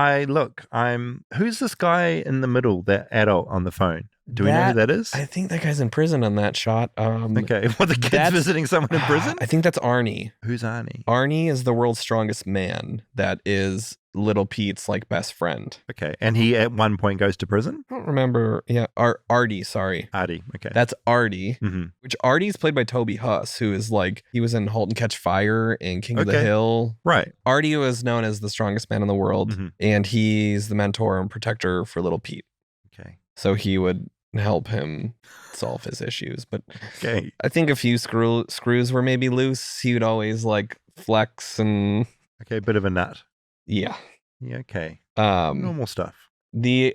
who's this guy in the middle, that adult on the phone? Do we know who that is? I think that guy's in prison on that shot. Okay. What, the kid's visiting someone in prison? I think that's Arnie. Who's Arnie? Arnie is the world's strongest man. That is Little Pete's like best friend. Okay. And he at one point goes to prison? I don't remember. Yeah. Artie, sorry. Artie. Okay. That's Artie, Mm-hmm. which Artie's played by Toby Huss, who is like, he was in *Halt and Catch Fire* and *King of the Hill*. Right. Artie was known as the strongest man in the world, and he's the mentor and protector for Little Pete. Okay. So he would help him solve his issues. But Okay. I think a few screws were maybe loose. He would always like flex and Okay, bit of a nut. yeah. Yeah, okay. Um, Normal stuff. The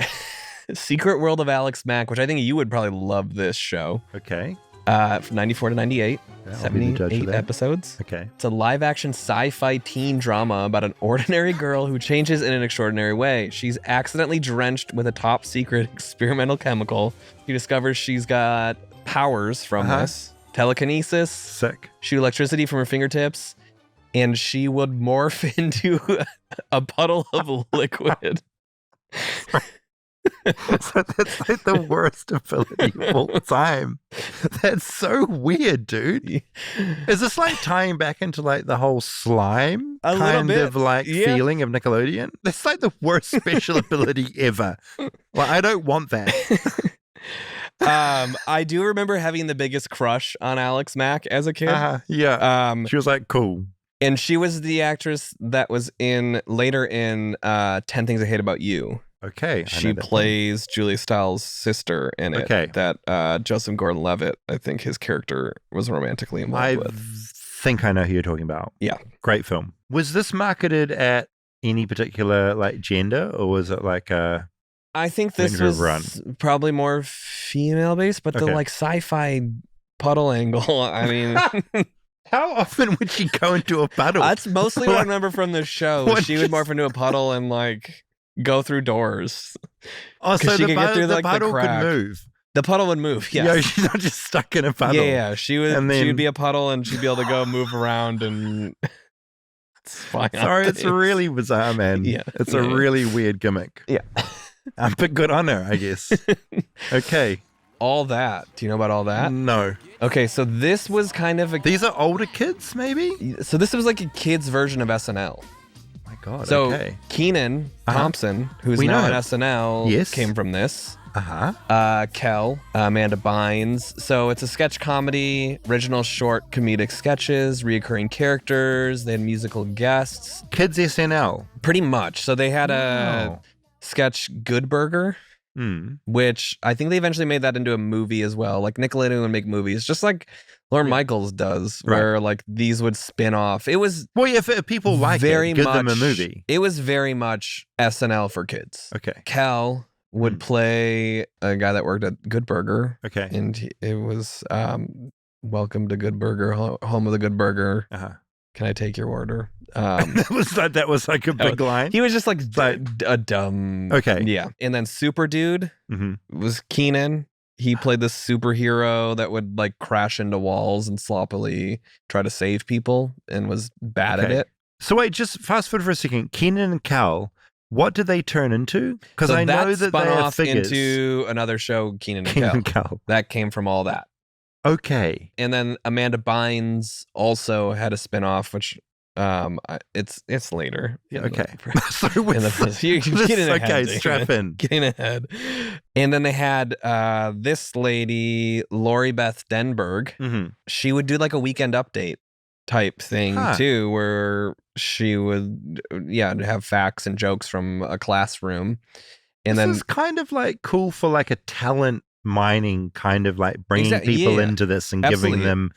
Secret World of Alex Mack, which I think you would probably love this show. Okay. From 94 to 98, Yeah, I'll be the judge of 78 that. episodes. Okay. It's a live-action sci-fi teen drama about an ordinary girl who changes in an extraordinary way. She's accidentally drenched with a top-secret experimental chemical. She discovers she's got powers from this. Telekinesis. Sick. Shoot electricity from her fingertips. And she would morph into a puddle of liquid. So that's like the worst ability of all time. That's so weird, dude. Is this like tying back into like the whole slime A little kind bit. of like Yeah. feeling of Nickelodeon? That's like the worst special ability ever. Like I don't want that. I do remember having the biggest crush on Alex Mack as a kid. Yeah. She was like cool. And she was the actress that was later in 10 Things I Hate About You. Okay. She plays Julia Stiles' sister in it. Okay. That Joseph Gordon-Levitt, I think his character was romantically involved I with. think I know who you're talking about. Yeah. Great film. Was this marketed at any particular like gender, or was it like a? I think this Ranger was Run. probably more female-based, but the Okay. like sci-fi puddle angle, I mean... How often would she go into a puddle? That's mostly what I remember from the show. What She would morph into a puddle and like go through doors. Oh, 'Cause so she the, could get pu- through, the like, the puddle could crack. move. The puddle would move. Yeah, Yes. she's not just stuck in a puddle. Yeah. She would. And then- She would be a puddle, and she'd be able to go move around and. It's fine. Sorry, it's really bizarre, man. Yeah. It's a really weird gimmick. Yeah. But good on her, I guess. Okay. All that. Do you know about all that? No. Okay, so this was kind of a. These are older kids, maybe? So this was like a kid's version of SNL. My God, So okay. Keenan Thompson, who's We now know on him. SNL, Yes. came from this. Uh-huh. Kel, Amanda Bynes. So it's a sketch comedy, original short comedic sketches, reoccurring characters. They had musical guests, Kids SNL. pretty much. So they had a Wow. sketch Good Burger. which I think they eventually made that into a movie as well. Like Nickelodeon would make movies, just like Lorne Michaels does, where like these would spin off. It was if people like very it, give much, them a movie. It was very much SNL for kids. Okay. Kel would play a guy that worked at Good Burger. Okay. And it was Welcome to Good Burger, home of the Good Burger. Can I take your order? that was like a big line. He was just like a dumb. Okay. Yeah. And then Super Dude was Keenan. He played this superhero that would like crash into walls and sloppily try to save people and was bad at it. So wait, just fast forward for a second. Keenan and Kel, what did they turn into? Because I know that spun they are off figures. into another show, Keenan and Kel. That came from all that. Okay. And then Amanda Bynes also had a spinoff, which it's later. Okay. Strap in. Getting ahead. And then they had this lady, Lori Beth Denberg. She would do like a Weekend Update type thing too, where she would have facts and jokes from a classroom. And this is kind of like cool for like a talent mining, kind of like bringing people into this and giving them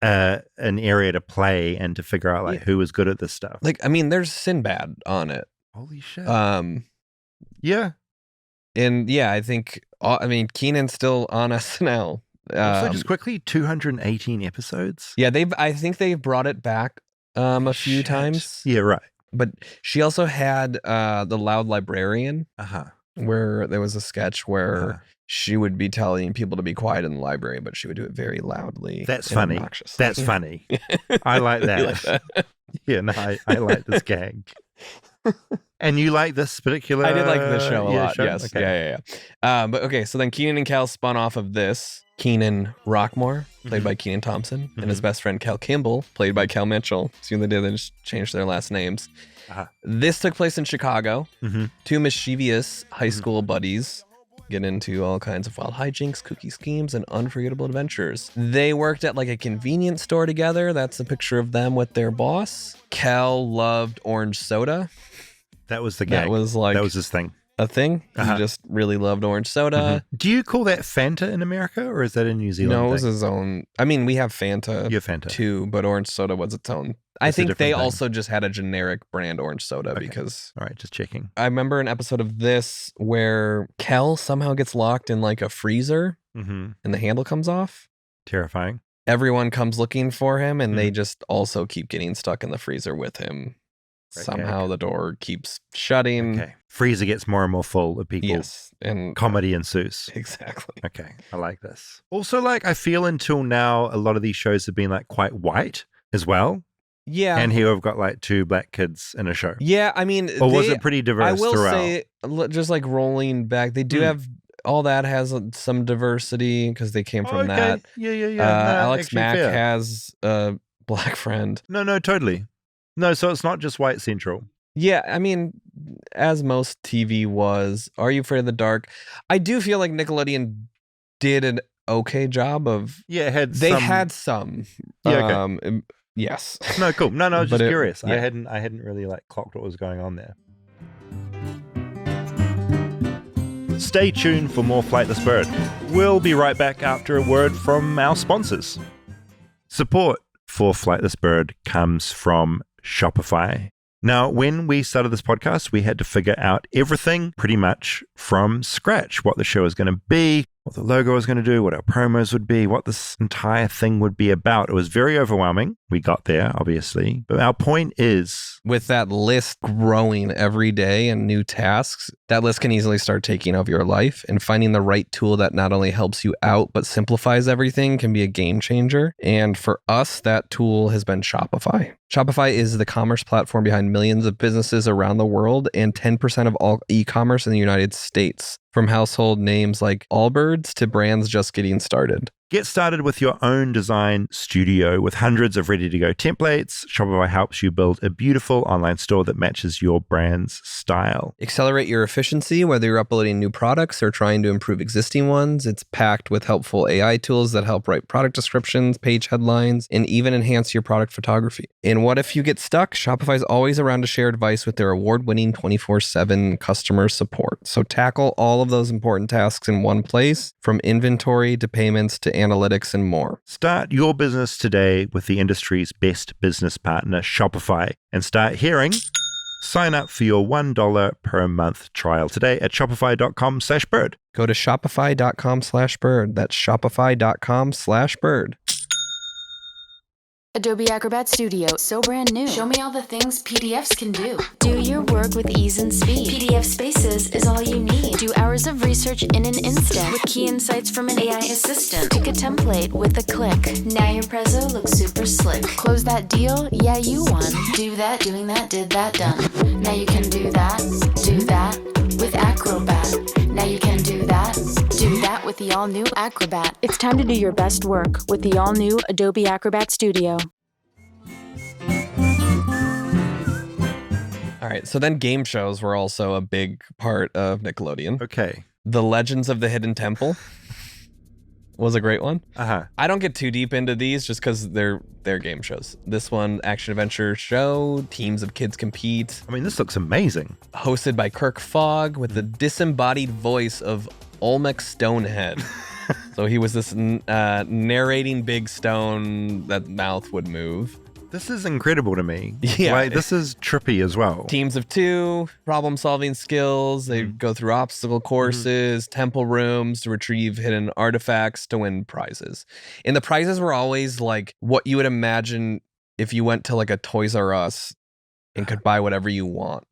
an area to play and to figure out like who was good at this stuff. Like, I mean, there's Sinbad on it. Holy shit. Yeah. And yeah, I think, Keenan's still on SNL. So just quickly, 218 episodes. Yeah, I think they've brought it back a few times. Yeah, right. But she also had The Loud Librarian, where there was a sketch where she would be telling people to be quiet in the library, but she would do it very loudly. That's funny. That's funny. I like that. Like that? Yeah, no, I like this gag. And you like this particular? I did like this show a lot. Show? Yes. Okay. Yeah. But okay, so then Keenan and Kel spun off of this. Keenan Rockmore, played by Keenan Thompson, and his best friend Kel Kimball, played by Kel Mitchell. See what they did? They just changed their last names. This took place in Chicago. Two mischievous high school buddies get into all kinds of wild hijinks, kooky schemes, and unforgettable adventures. They worked at like a convenience store together. That's a picture of them with their boss. Kel loved orange soda. That was the gag. That was his thing. A thing. He just really loved orange soda. Do you call that Fanta in America, or is that in New Zealand? No, it was his own. I mean, we have Fanta. You have Fanta too, but orange soda was its own. I think they also just had a generic brand orange soda because. All right, just checking. I remember an episode of this where Kel somehow gets locked in like a freezer, and the handle comes off. Terrifying. Everyone comes looking for him, and they just also keep getting stuck in the freezer with him. Somehow the door keeps shutting. Okay. Freezer gets more and more full of people. Yes. And comedy ensues. Exactly. Okay. I like this. Also, like, I feel until now, a lot of these shows have been like quite white as well. Yeah. And here we've got like two black kids in a show. Yeah. I mean, or was it pretty diverse I will throughout? say, just like rolling back, they do have all that has some diversity because they came from that. Yeah. Alex Mack has a black friend. No, totally. No, so it's not just white central. Yeah, I mean, as most TV was, Are You Afraid of the Dark? I do feel like Nickelodeon did an okay job of. Yeah, they had some. Yeah, okay. Yes. No, cool. No, I was just curious. Yeah. I hadn't really like clocked what was going on there. Stay tuned for more Flightless Bird. We'll be right back after a word from our sponsors. Support for Flightless Bird comes from Shopify. Now, when we started this podcast, we had to figure out everything pretty much from scratch. What the show is going to be, what the logo is going to do, what our promos would be, what this entire thing would be about. It was very overwhelming. We got there, obviously. But our point is, with that list growing every day and new tasks, that list can easily start taking over your life, and finding the right tool that not only helps you out, but simplifies everything can be a game changer. And for us, that tool has been Shopify. Shopify is the commerce platform behind millions of businesses around the world and 10% of all e-commerce in the United States. From household names like Allbirds to brands just getting started. Get started with your own design studio with hundreds of ready-to-go templates. Shopify helps you build a beautiful online store that matches your brand's style. Accelerate your efficiency, whether you're uploading new products or trying to improve existing ones. It's packed with helpful AI tools that help write product descriptions, page headlines, and even enhance your product photography. And what if you get stuck? Shopify's always around to share advice with their award-winning 24/7 customer support. So tackle all of those important tasks in one place, from inventory to payments to analytics and more. Start your business today with the industry's best business partner, Shopify, and start hearing. Sign up for your $1 per month trial today at shopify.com/bird. Go to shopify.com/bird. That's shopify.com/bird. Adobe Acrobat Studio, so brand new. Show me all the things PDFs can do. Do your work with ease and speed. PDF Spaces is all you need. Do hours of research in an instant with key insights from an AI assistant. Pick a template with a click. Now your prezzo looks super slick. Close that deal? Yeah, you won. Do that, doing that, did that, done. Now you can do that with Acrobat. Now you can do that with the all-new Acrobat. It's time to do your best work with the all-new Adobe Acrobat Studio. All right, so then game shows were also a big part of Nickelodeon. Okay. The Legends of the Hidden Temple was a great one. Uh-huh. I don't get too deep into these just because they're game shows. This one, action-adventure show, teams of kids compete. I mean, this looks amazing. Hosted by Kirk Fogg with the disembodied voice of Olmec Stonehead. So he was this narrating big stone that mouth would move. This is incredible to me. Yeah. Like, this is trippy as well. Teams of two, problem-solving skills. They go through obstacle courses, temple rooms to retrieve hidden artifacts to win prizes. And the prizes were always like what you would imagine if you went to like a Toys R Us and could buy whatever you want.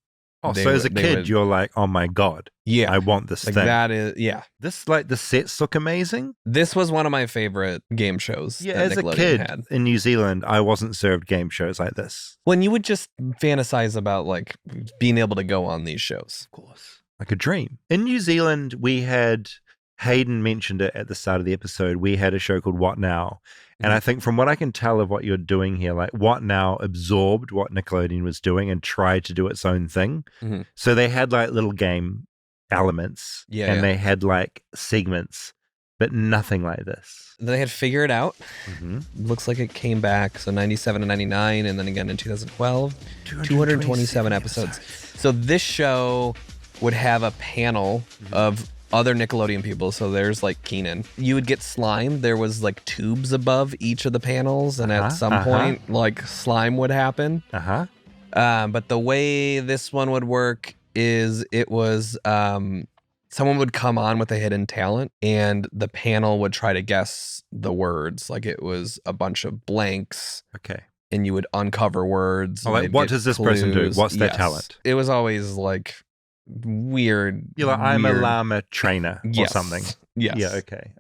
Oh, so as a kid, you're like, oh my God. Yeah. I want this like thing. that is, yeah. This, like, the sets look amazing. This was one of my favorite game shows. Yeah, that as Nickelodeon a kid had. in New Zealand, I wasn't served game shows like this. When you would just fantasize about like being able to go on these shows. Of course. Like a dream. In New Zealand, we had, Hayden mentioned it at the start of the episode, we had a show called What Now? And I think from what I can tell of what you're doing here, like What Now absorbed what Nickelodeon was doing and tried to do its own thing. Mm-hmm. So they had like little game elements and they had like segments, but nothing like this. They had Figure It Out. Mm-hmm. Looks like it came back. So 97 and 99, and then again in 2012. 227 episodes. So this show would have a panel of other Nickelodeon people. So there's like Keenan. You would get slime. There was like tubes above each of the panels, and at some point, like slime would happen. But the way this one would work is it was someone would come on with a hidden talent, and the panel would try to guess the words. Like it was a bunch of blanks. Okay. And you would uncover words. Oh, like, what does this person do? What's their talent? It was always like weird. You're like, I'm a llama trainer or something. Yes. Yeah, okay.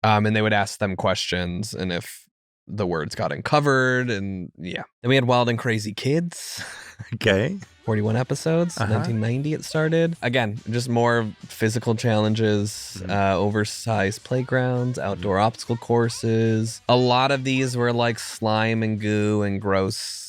And they would ask them questions, and if the words got uncovered, and yeah. Then we had Wild and Crazy Kids. Okay. 41 episodes, 1990 it started. Again, just more physical challenges, oversized playgrounds, outdoor obstacle courses. A lot of these were like slime and goo and gross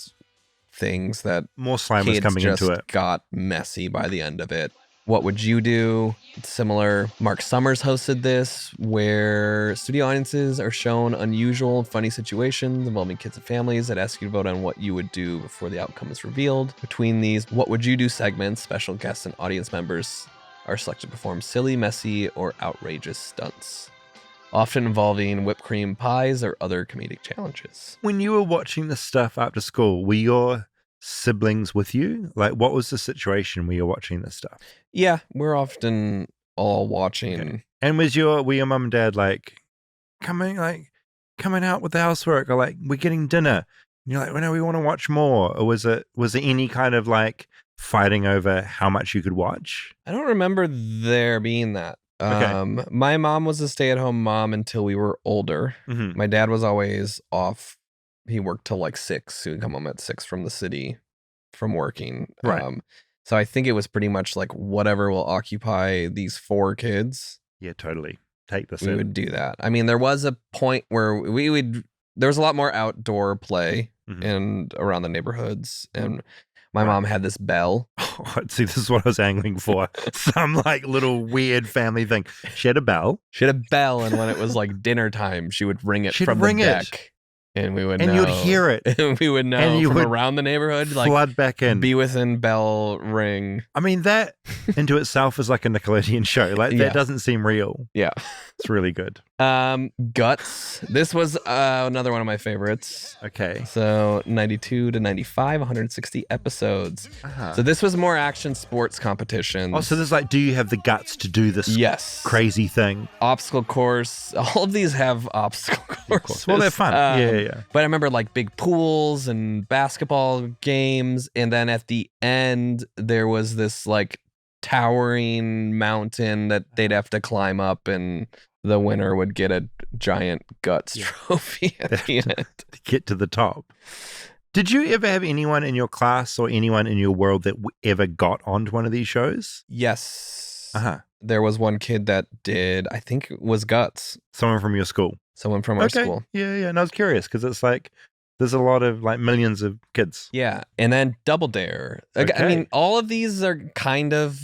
things that more slime was coming into it. Got messy by the end of it. What Would You Do? It's similar. Mark Summers hosted this, where studio audiences are shown unusual, funny situations involving kids and families that ask you to vote on what you would do before the outcome is revealed. Between these What Would You Do segments, special guests and audience members are selected to perform silly, messy, or outrageous stunts, often involving whipped cream pies or other comedic challenges. When you were watching this stuff after school, were your siblings with you? Like, what was the situation where you're watching this stuff? Yeah, we're often all watching. Okay. And were your mum and dad like coming out with the housework, or like, we're getting dinner? And you're like, well, no, we want to watch more. Or was there any kind of like fighting over how much you could watch? I don't remember there being that. Okay. My mom was a stay-at-home mom until we were older. Mm-hmm. My dad was always off. He worked till like 6. He would come home at 6 from the city from working. Right. So I think it was pretty much like whatever will occupy these 4 kids. Yeah, totally. take this we in. would do that. I mean, there was a point where there was a lot more outdoor play and around the neighborhoods, and my mom had this bell. Oh, see, this is what I was angling for. Some like little weird family thing. She had a bell. She had a bell, and when it was like dinner time, she would ring it She'd from ring the it. deck. And we would know. And you'd hear it. And we would know And you from would around the neighborhood, like Flood back in. be within bell ring. I mean, that into itself is like a Nickelodeon show. Like, Yeah. that doesn't seem real. Yeah. It's really good. Guts. This was another one of my favorites. Okay. So 92 to 95, 160 episodes. Uh-huh. So this was more action sports competitions. Oh, so there's like, do you have the guts to do this Yes. crazy thing? Obstacle course. All of these have obstacle courses. Well, they're fun. Yeah. But I remember like big pools and basketball games. And then at the end, there was this like towering mountain that they'd have to climb up, and the winner would get a giant guts trophy at the end. To get to the top. Did you ever have anyone in your class or anyone in your world that ever got onto one of these shows? Yes. Uh-huh. There was one kid that did, I think it was Guts. Someone from your school? Someone from our school. Yeah. And I was curious because it's like, there's a lot of like millions of kids. Yeah. And then Double Dare. I Okay. mean, all of these are kind of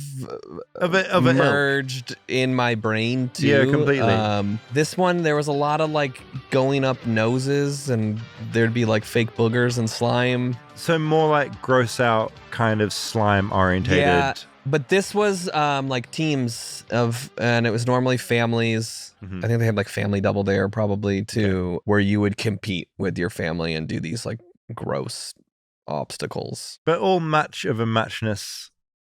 merged in my brain too. Yeah, completely. This one, there was a lot of like going up noses, and there'd be like fake boogers and slime. So more like gross out kind of slime orientated. Yeah. But this was like teams of, and it was normally families. I think they had like family Double Dare probably too, where you would compete with your family and do these like gross obstacles. But all much of a muchness,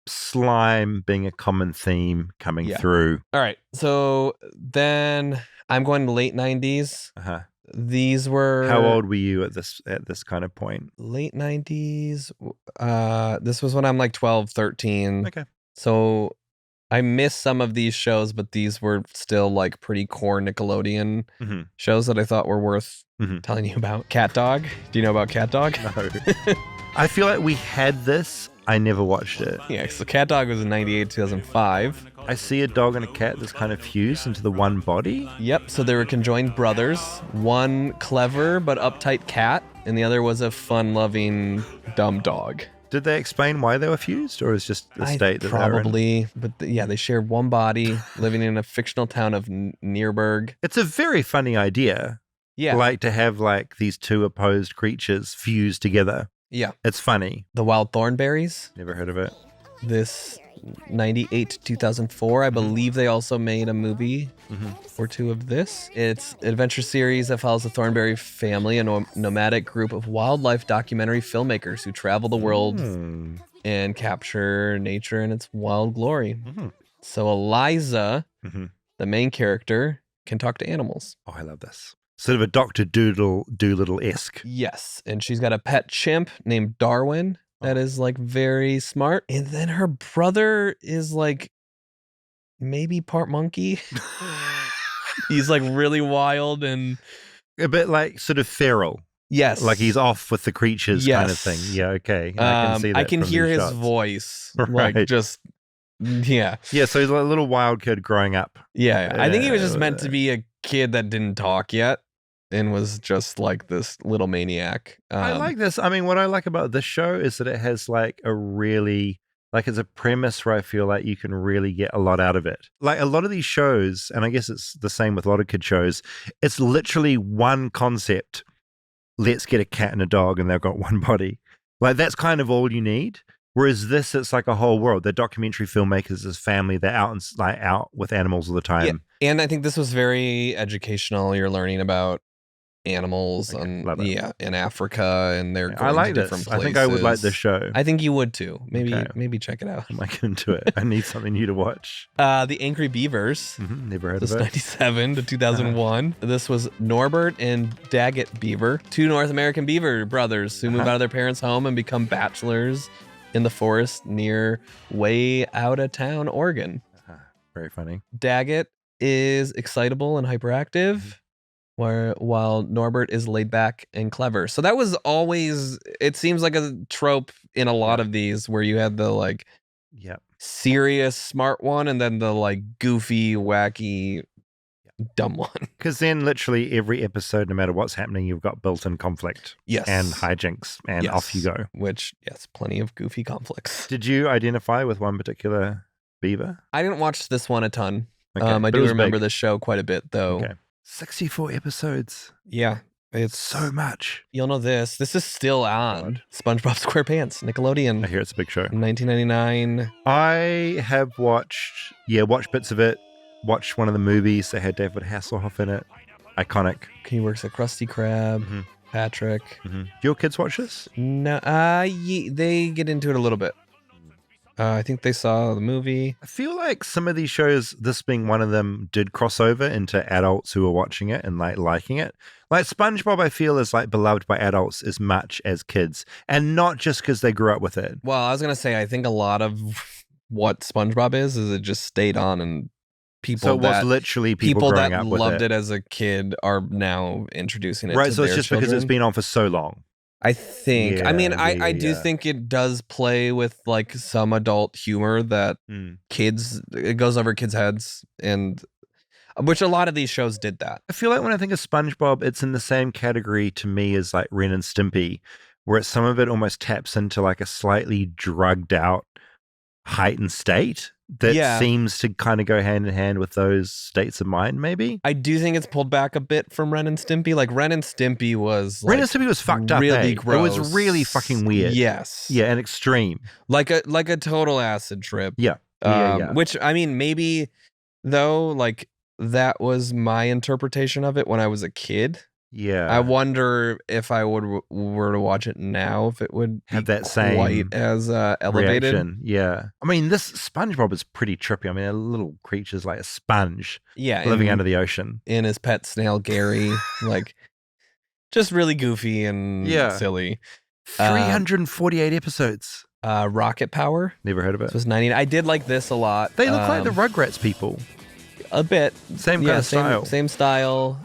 slime being a common theme coming through. All right. So then I'm going to late 90s. Uh-huh. These were... How old were you at this kind of point? Late 90s. This was when I'm like 12, 13. Okay. So I missed some of these shows, but these were still like pretty core Nickelodeon shows that I thought were worth telling you about. CatDog. Do you know about CatDog? No. I feel like we had this. I never watched it. Yeah, so CatDog was in 98, 2005. I see a dog and a cat that's kind of fused into the one body. Yep, so they were conjoined brothers. One clever but uptight cat, and the other was a fun-loving dumb dog. Did they explain why they were fused, or is just the state that probably, but yeah, they shared one body, living in a fictional town of Nearburg. It's a very funny idea. Yeah, like to have like these two opposed creatures fused together. Yeah, it's funny. The Wild Thornberries. Never heard of it. This 98 to 2004, I believe they also made a movie or two of this. It's an adventure series that follows the Thornberry family, a nomadic group of wildlife documentary filmmakers who travel the world and capture nature in its wild glory. So Eliza, the main character, can talk to animals. Oh, I love this. Sort of a Dr. Doolittle-esque. Yes, and she's got a pet chimp named Darwin that is like very smart. And then her brother is like maybe part monkey. He's like really wild and a bit like sort of feral. Yes. Like he's off with the creatures kind of thing. Yeah, okay. I can see that. I can from hear these his shots. voice. Right. Like just, yeah. Yeah, so he's like a little wild kid growing up. Yeah. I think he was just meant to be a kid that didn't talk yet and was just like this little maniac. I like this. I mean, what I like about this show is that it has like a really, like it's a premise where I feel like you can really get a lot out of it. Like a lot of these shows, and I guess it's the same with a lot of kid shows, it's literally one concept. Let's get a cat and a dog and they've got one body. Like that's kind of all you need. Whereas this, it's like a whole world. The documentary filmmakers, this family, they're out and like out with animals all the time. Yeah. And I think this was very educational. You're learning about animals in Africa, and they're going I like to different this. places. I think I would like this show. I think you would too. Maybe check it out. I might get into it. I need something new to watch. The Angry Beavers. Never heard this of it. 97 to 2001. This was Norbert and Daggett Beaver, two North American beaver brothers who move out of their parents' home and become bachelors in the forest near way out of town, Oregon. Very funny. Daggett is excitable and hyperactive, while Norbert is laid back and clever. So that was always, it seems like a trope in a lot of these where you had the like serious smart one and then the like goofy, wacky dumb one. Because then literally every episode, no matter what's happening, you've got built-in conflict. Yes. And hijinks, and off you go. Which, yes, plenty of goofy conflicts. Did you identify with one particular beaver? I didn't watch this one a ton. Okay, I but do it was remember big. this show quite a bit, though. Okay. 64 episodes. Yeah. It's So much. You'll know this. This is still on SpongeBob SquarePants, Nickelodeon, I hear it's a big show. 1999. I have watched bits of it. Watched one of the movies that had David Hasselhoff in it. Iconic. He works at Krusty Krab. Mhm. Patrick. Do your kids watch this? No, they get into it a little bit. I think they saw the movie. I feel like some of these shows, this being one of them, did cross over into adults who are watching it and like liking it. Like SpongeBob, I feel is like beloved by adults as much as kids, and not just because they grew up with it. Well, I was gonna say, I think a lot of what SpongeBob is it just stayed on, and people So it was that literally people growing that up with loved it. it as a kid are now introducing it. Right, to so it's their just because it's children. been on for so long. I think. I mean, I do yeah. think it does play with like some adult humor that kids, it goes over kids' heads, and which a lot of these shows did that. I feel like when I think of SpongeBob, it's in the same category to me as like Ren and Stimpy, where some of it almost taps into like a slightly drugged out, heightened state that seems to kind of go hand in hand with those states of mind, maybe. I do think it's pulled back a bit from Ren and Stimpy. Like Ren and Stimpy was Ren and Stimpy was fucked up. really gross. It was really fucking weird. Yes. Yeah, and extreme. Like a total acid trip. Yeah. Yeah. Which, I mean, maybe though, like that was my interpretation of it when I was a kid. Yeah. I wonder if I were to watch it now, if it would have be that same quite as elevated. reaction. Yeah. I mean, this SpongeBob is pretty trippy. I mean, a little creature's like a sponge living under the ocean. In his pet snail, Gary. Like, just really goofy and silly. 348 episodes. Rocket Power. Never heard of it. This was 90. I did like this a lot. They look like the Rugrats people. A bit. Same kind of style. Same style.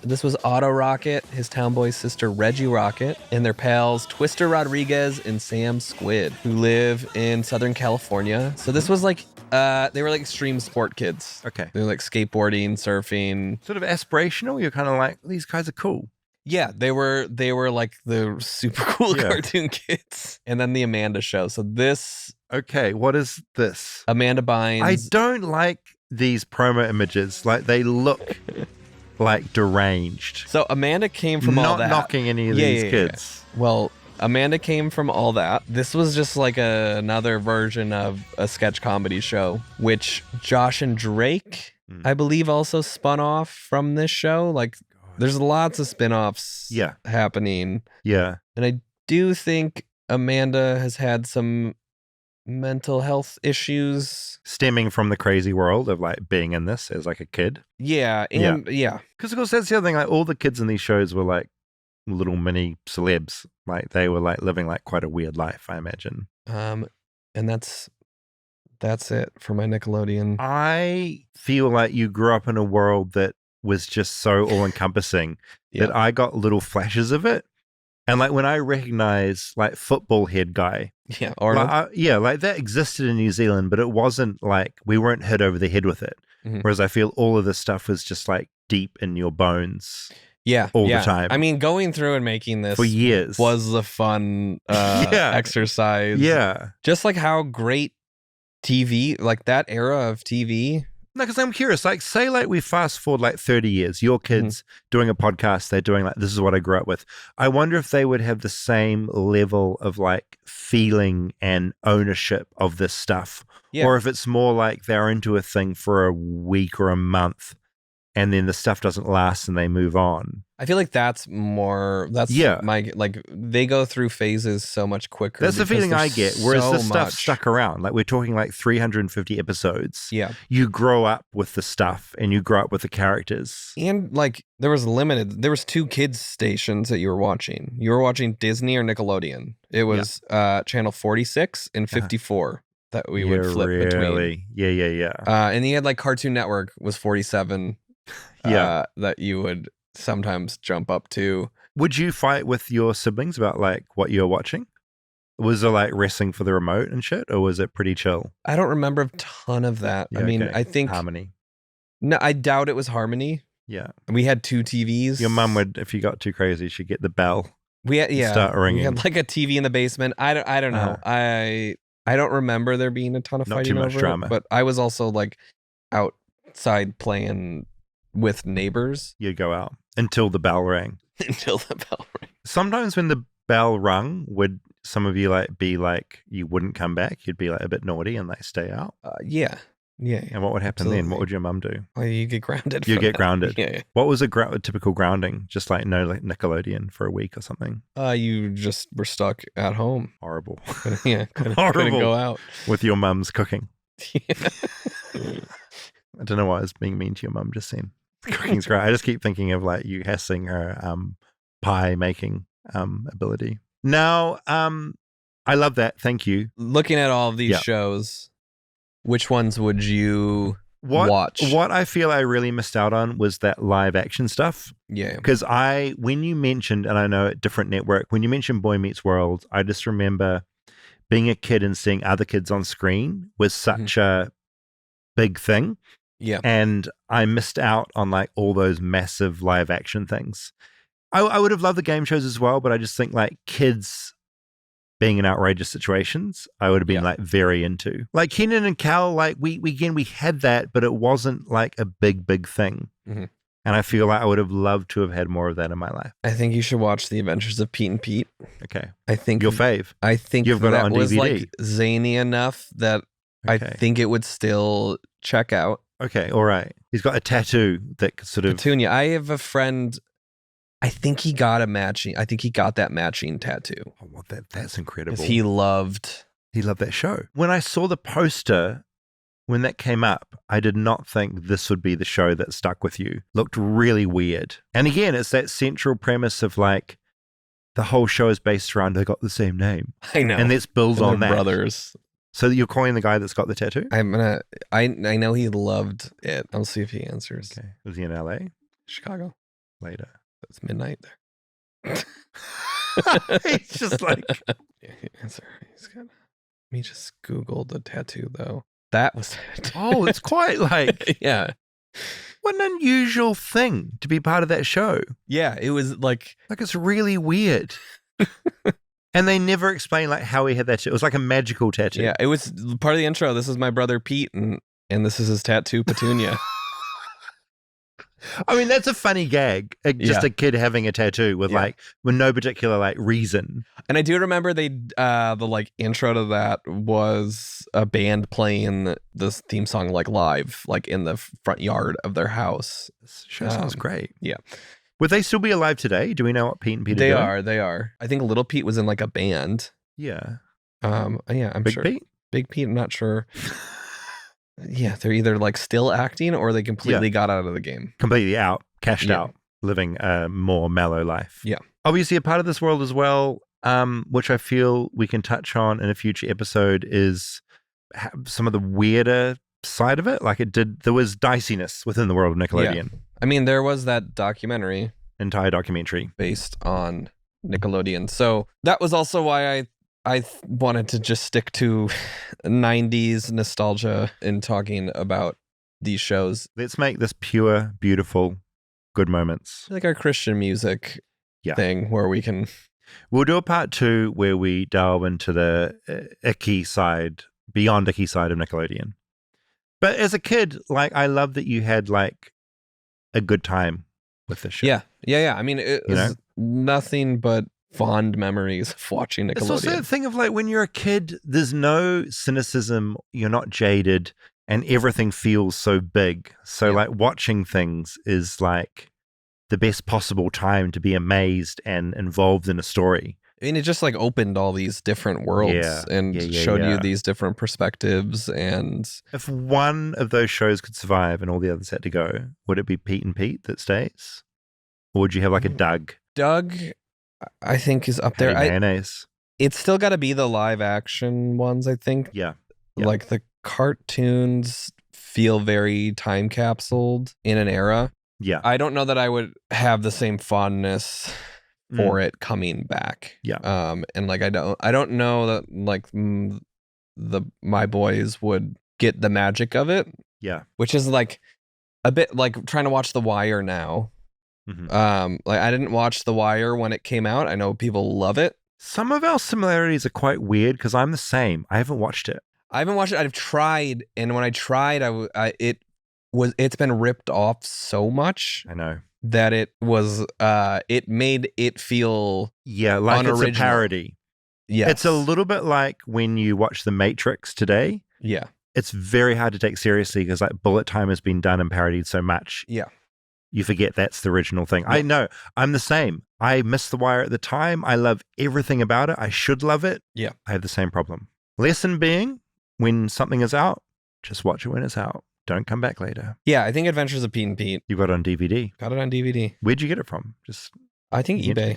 This was Otto Rocket, his town boy's sister Reggie Rocket, and their pals Twister Rodriguez and Sam Squid, who live in Southern California. So this was like, they were like extreme sport kids. Okay. They were like skateboarding, surfing. Sort of aspirational. You're kind of like, these guys are cool. Yeah, they were like the super cool cartoon kids. And then the Amanda Show. So this. Okay, what is this? Amanda Bynes. I don't like these promo images. Like, they look like deranged. So Amanda came from all that. Not knocking any of these kids. Yeah. Well, Amanda came from all that. This was just like another version of a sketch comedy show, which Josh and Drake, I believe, also spun off from this show. Like, there's lots of spin-offs happening. Yeah. And I do think Amanda has had some mental health issues stemming from the crazy world of like being in this as like a kid. Yeah. Because of course that's the other thing, like all the kids in these shows were like little mini celebs. Like they were like living like quite a weird life, I imagine. And that's it for my Nickelodeon. I feel like you grew up in a world that was just so all-encompassing that I got little flashes of it. And like when I recognize like football head guy, Arnold. Like that existed in New Zealand, but it wasn't like we weren't hit over the head with it. Whereas I feel all of this stuff was just like deep in your bones. All the time. I mean, going through and making this for years was a fun exercise. Yeah, just like how great TV, like that era of TV. No, because I'm curious, like say like we fast forward like 30 years, your kids doing a podcast, they're doing like, this is what I grew up with. I wonder if they would have the same level of like feeling and ownership of this stuff. Or if it's more like they're into a thing for a week or a month and then the stuff doesn't last and they move on. I feel like that's my, like they go through phases so much quicker. That's the feeling I get. Whereas this stuff stuck around, like we're talking like 350 episodes. Yeah. You grow up with the stuff and you grow up with the characters. And like there was two kids stations that you were watching. You were watching Disney or Nickelodeon. It was channel 46 and 54 that we would flip between. Yeah. And you had like Cartoon Network was 47. That you would sometimes jump up to. Would you fight with your siblings about like what you're watching? Was there like wrestling for the remote and shit, or was it pretty chill? I don't remember a ton of that. I mean, I think harmony. No, I doubt it was Harmony. Yeah. We had 2 TVs. Your mum would, if you got too crazy, she'd get the bell. We had, start ringing. We had like a TV in the basement. I don't know. I don't remember there being a ton of Not fighting too much over drama. it, but I was also like outside playing with neighbors You'd go out until the bell rang. until the bell rang. Sometimes when the bell rung, would some of you like be like, you wouldn't come back? You'd be like a bit naughty and like stay out? Yeah. And what would happen then? What would your mum do? Well, you get grounded. You for get that. grounded. Yeah. What was a typical grounding? Just like no like Nickelodeon for a week or something? You just were stuck at home. Horrible. Couldn't Horrible. go out. With your mum's cooking. Yeah. I don't know why I was being mean to your mum just then. Cooking's great. I just keep thinking of like you hassling her pie making ability. Now, I love that. Thank you. Looking at all of these shows, which ones would you watch? What I feel I really missed out on was that live action stuff. Yeah. Because when you mentioned, and I know at different network, when you mentioned Boy Meets World, I just remember being a kid and seeing other kids on screen was such a big thing. Yeah. And I missed out on like all those massive live action things. I would have loved the game shows as well, but I just think like kids being in outrageous situations, I would have been like very into. Like Keenan and Kel, like we had that, but it wasn't like a big thing. Mm-hmm. And I feel like I would have loved to have had more of that in my life. I think you should watch The Adventures of Pete and Pete. Okay. I think your fave. I think you've got that it on was DVD. like zany enough that I think it would still check out. Okay, all right. He's got a tattoo that sort of Petunia. I have a friend. I think he got that matching tattoo. Oh, well, that's incredible. Because he loved that show. When I saw the poster, when that came up, I did not think this would be the show that stuck with you. Looked really weird. And again, it's that central premise of like the whole show is based around they got the same name. I know. And let's build on that. Brothers. So you're calling the guy that's got the tattoo? I know he loved it. I'll see if he answers. Okay. Was he in LA? Chicago. Later. It's midnight there. He's just like answer. He's got. Let me just Google the tattoo though. That was it. Oh, it's quite like yeah. What an unusual thing to be part of that show. Yeah, it was like it's really weird. And they never explained like how he had that tattoo. It was like a magical tattoo. Yeah, it was part of the intro. This is my brother Pete, and this is his tattoo, Petunia. I mean, that's a funny gag. Just a kid having a tattoo with with no particular like reason. And I do remember the like intro to that was a band playing this theme song like live, like in the front yard of their house. This show sounds great. Yeah. Would they still be alive today? Do we know what Pete and Pete are doing? They are. I think Little Pete was in like a band. Yeah. Yeah, I'm Big sure. Pete? Big Pete, I'm not sure. Yeah, they're either like still acting or they completely got out of the game. Completely out, cashed out, living a more mellow life. Yeah. Obviously, a part of this world as well, which I feel we can touch on in a future episode, is some of the weirder side of it. Like there was diciness within the world of Nickelodeon. Yeah. I mean, there was that entire documentary based on Nickelodeon. So that was also why I wanted to just stick to 90s nostalgia in talking about these shows. Let's make this pure, beautiful, good moments. Like our Christian music thing where we can... We'll do a part 2 where we delve into the icky side, beyond icky side of Nickelodeon. But as a kid, like, I love that you had like a good time with this show. Yeah. I mean, it was nothing but fond memories of watching Nickelodeon. It's also the thing of like when you're a kid, there's no cynicism, you're not jaded, and everything feels so big. So like watching things is like the best possible time to be amazed and involved in a story. I mean, it just like opened all these different worlds and showed you these different perspectives. And if one of those shows could survive and all the others had to go, would it be Pete and Pete that stays? Or would you have like a Doug? Doug, I think, is up there. Mayonnaise. It's still got to be the live action ones, I think. Yeah. Like the cartoons feel very time capsuled in an era. Yeah. I don't know that I would have the same fondness for it coming back. Yeah. And like I don't know that like my boys would get the magic of it. Yeah. Which is like a bit like trying to watch The Wire now. Like I didn't watch The Wire when it came out. I know people love it. Some of our similarities are quite weird because I'm the same. I haven't watched it. I haven't watched it. I've tried, and when I tried, it's been ripped off so much. I know that it made it feel like unoriginal. It's a parody. Yeah, it's a little bit like when you watch The Matrix today. Yeah, it's very hard to take seriously because like bullet time has been done and parodied so much. Yeah. You forget that's the original thing. Yeah. I know. I'm the same. I missed The Wire at the time. I love everything about it. I should love it. Yeah. I have the same problem. Lesson being, when something is out, just watch it when it's out. Don't come back later. Yeah, I think Adventures of Pete and Pete. You got it on DVD. Got it on DVD. Where'd you get it from? I think eBay.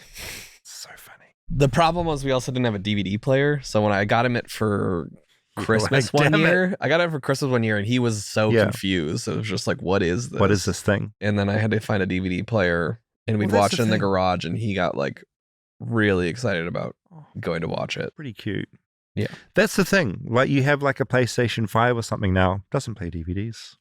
So funny. The problem was we also didn't have a DVD player. So when I got him for Christmas one year. I got it for Christmas one year and he was so confused. It was just like, what is this? What is this thing? And then I had to find a DVD player and we'd watch it in the garage and he got like really excited about going to watch it. Pretty cute. Yeah. That's the thing. Like you have like a PlayStation 5 or something now, doesn't play DVDs.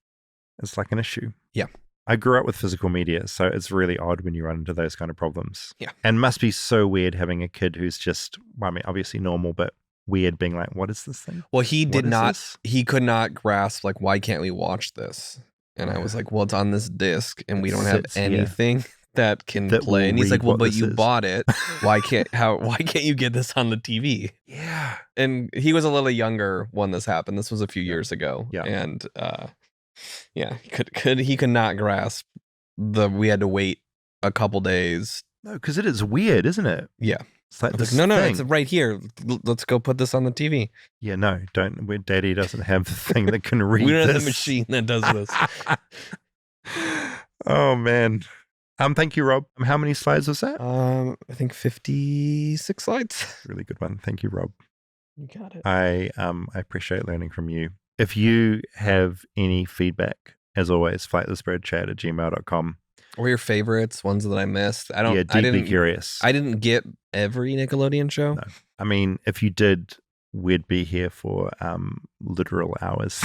It's like an issue. Yeah. I grew up with physical media, so it's really odd when you run into those kind of problems. Yeah. And must be so weird having a kid who's just, well, I mean, obviously normal, but weird being like, what is this thing? Well, he could not grasp, like, why can't we watch this? And I was like, well, it's on this disc and we don't have anything that can play. And he's like, well, but you bought it. Why can't you get this on the TV? Yeah. And he was a little younger when this happened. This was a few years ago. Yeah. And he could not grasp we had to wait a couple days. No, because it is weird, isn't it? Yeah. It's like this no, it's right here. Let's go put this on the TV. Yeah, no, don't. Daddy doesn't have the thing that can read we don't this. have the machine that does this. Oh, man. Thank you, Rob. How many slides was that? I think 56 slides. Really good one. Thank you, Rob. You got it. I appreciate learning from you. If you have any feedback, as always, flightlessbirdchat@gmail.com. Or your favorites, ones that I missed. Deeply curious. I didn't get every Nickelodeon show. No. I mean, if you did, we'd be here for literal hours.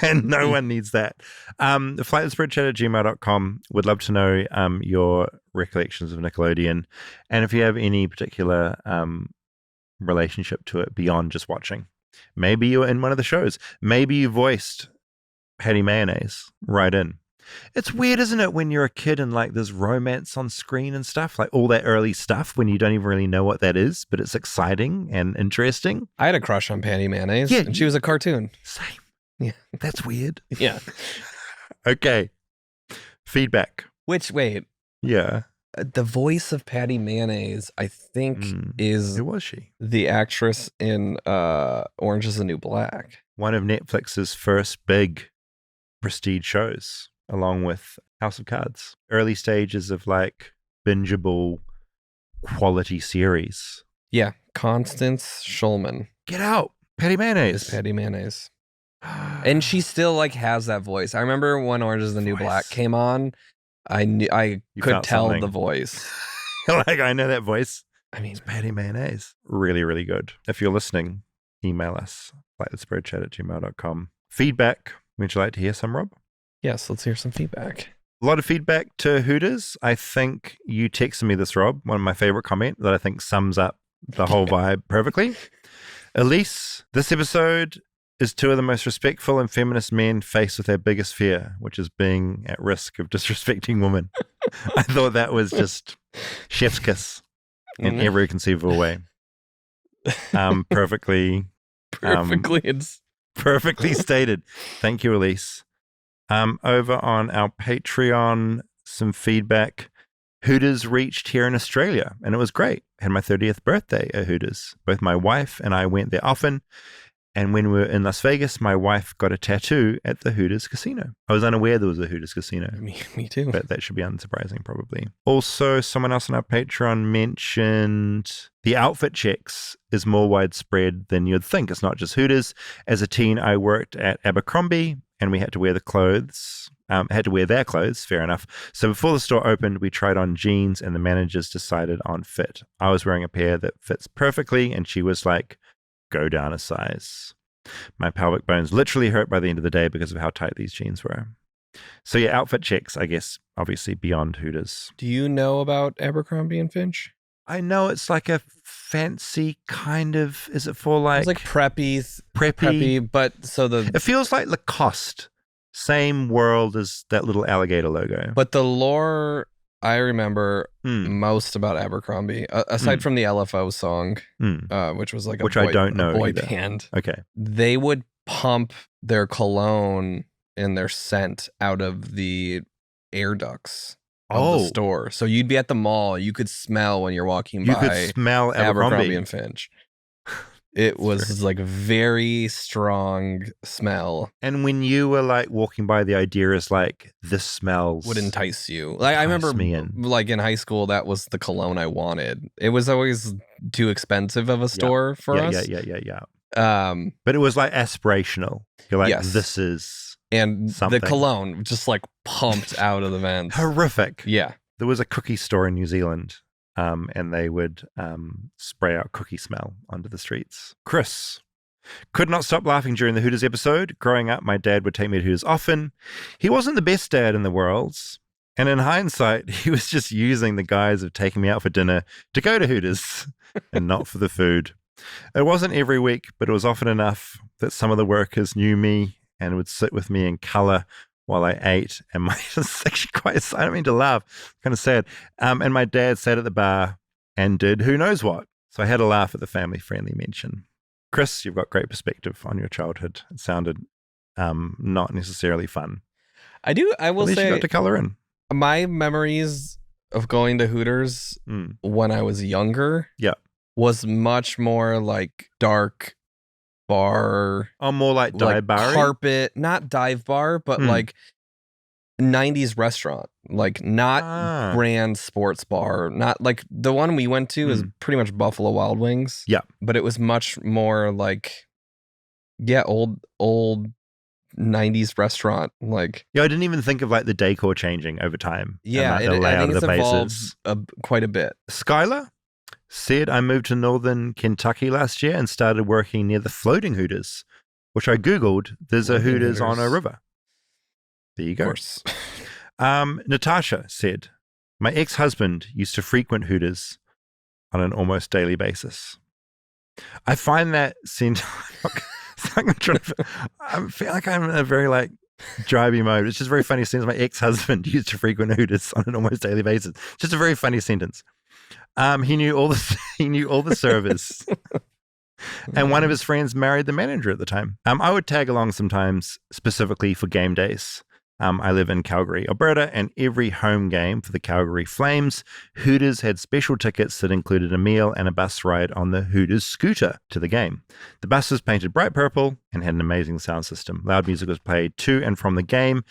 And no one needs that. Flightlessbirdchat@gmail.com. Would love to know your recollections of Nickelodeon. And if you have any particular relationship to it beyond just watching. Maybe you were in one of the shows. Maybe you voiced Patty Mayonnaise right in. It's weird, isn't it, when you're a kid and like there's romance on screen and stuff, like all that early stuff when you don't even really know what that is, but it's exciting and interesting. I had a crush on Patty Mayonnaise, and she was a cartoon. Same. Yeah. That's weird. Yeah. Okay. Feedback. Wait. Yeah. The voice of Patty Mayonnaise, I think, is... Who was she? The actress in Orange is the New Black. One of Netflix's first big prestige shows, along with House of Cards. Early stages of like bingeable quality series. Yeah. Constance Schulman. Get out. Patty Mayonnaise. Is Patty Mayonnaise. And she still like has that voice. I remember when Orange is the New Black came on, I could tell the voice. Like, I know that voice. I mean, it's Patty Mayonnaise. Really, really good. If you're listening, email us, flightlessbirdchat@gmail.com. Feedback. Would you like to hear some, Rob? Yes, let's hear some feedback. A lot of feedback to Hooters. I think you texted me this, Rob, one of my favorite comment that I think sums up the whole vibe perfectly. Elise, this episode is two of the most respectful and feminist men faced with their biggest fear, which is being at risk of disrespecting women. I thought that was just chef's kiss in every conceivable way. Perfectly stated. Thank you, Elise. Over on our Patreon, some feedback. Hooters reached here in Australia, and it was great. Had my 30th birthday at Hooters. Both my wife and I went there often. And when we were in Las Vegas, my wife got a tattoo at the Hooters casino. I was unaware there was a Hooters casino. Me too. But that should be unsurprising, probably. Also, someone else on our Patreon mentioned the outfit checks is more widespread than you'd think. It's not just Hooters. As a teen, I worked at Abercrombie, and we had to wear their clothes. Fair enough. So before the store opened, we tried on jeans, and the managers decided on fit. I was wearing a pair that fits perfectly, and she was like, go down a size. My pelvic bones literally hurt by the end of the day because of how tight these jeans were. So yeah, outfit checks, I guess, obviously beyond Hooters. Do you know about Abercrombie and Finch? I know it's like a fancy kind of, is it for like... It's like preppy, preppy, but so it feels like Lacoste. Same world as that little alligator logo. But the lore I remember most about Abercrombie, aside from the LFO song, which was like I don't know boy either. band. Okay. They would pump their cologne and their scent out of the air ducts of the store. So you'd be at the mall, you could smell when you're walking by. You could smell Abercrombie and Finch. It was like a very strong smell. And when you were like walking by, the idea is like, this smells... would entice you. Like I remember like in high school, that was the cologne I wanted. It was always too expensive of a store for us. Yeah. But it was like aspirational. You're like, this is and something. The cologne just like pumped out of the vents. Horrific. Yeah. There was a cookie store in New Zealand. And they would spray out cookie smell onto the streets. Chris. Could not stop laughing during the Hooters episode. Growing up, my dad would take me to Hooters often. He wasn't the best dad in the world. And in hindsight, he was just using the guise of taking me out for dinner to go to Hooters and not for the food. It wasn't every week, but it was often enough that some of the workers knew me and would sit with me in color while I ate, and it's actually quite, I don't mean to laugh, kind of sad. And my dad sat at the bar and did who knows what. So I had a laugh at the family-friendly mention. Chris, you've got great perspective on your childhood. It sounded not necessarily fun. I will say, you got to color in. My memories of going to Hooters when I was younger was much more like dark bar, more like dive bar, carpet, not dive bar, but like 90's restaurant, like not brand sports bar, not like the one we went to is pretty much Buffalo Wild Wings. Yeah, but it was much more like old 90's restaurant. Like I didn't even think of like the decor changing over time. Yeah, and, like, the layout I think of the it's evolved quite a bit. Skylar said, I moved to northern Kentucky last year and started working near the floating Hooters, which I Googled. There's a Hooters on a river. There you go. Of course. Natasha said, my ex-husband used to frequent Hooters on an almost daily basis. I find that I feel like I'm in a very like drivey mode. It's just a very funny sentence. My ex-husband used to frequent Hooters on an almost daily basis. Just a very funny sentence. He knew all the servers, and one of his friends married the manager at the time. I would tag along sometimes, specifically for game days. I live in Calgary, Alberta, and every home game for the Calgary Flames, Hooters had special tickets that included a meal and a bus ride on the Hooters scooter to the game. The bus was painted bright purple and had an amazing sound system. Loud music was played to and from the game,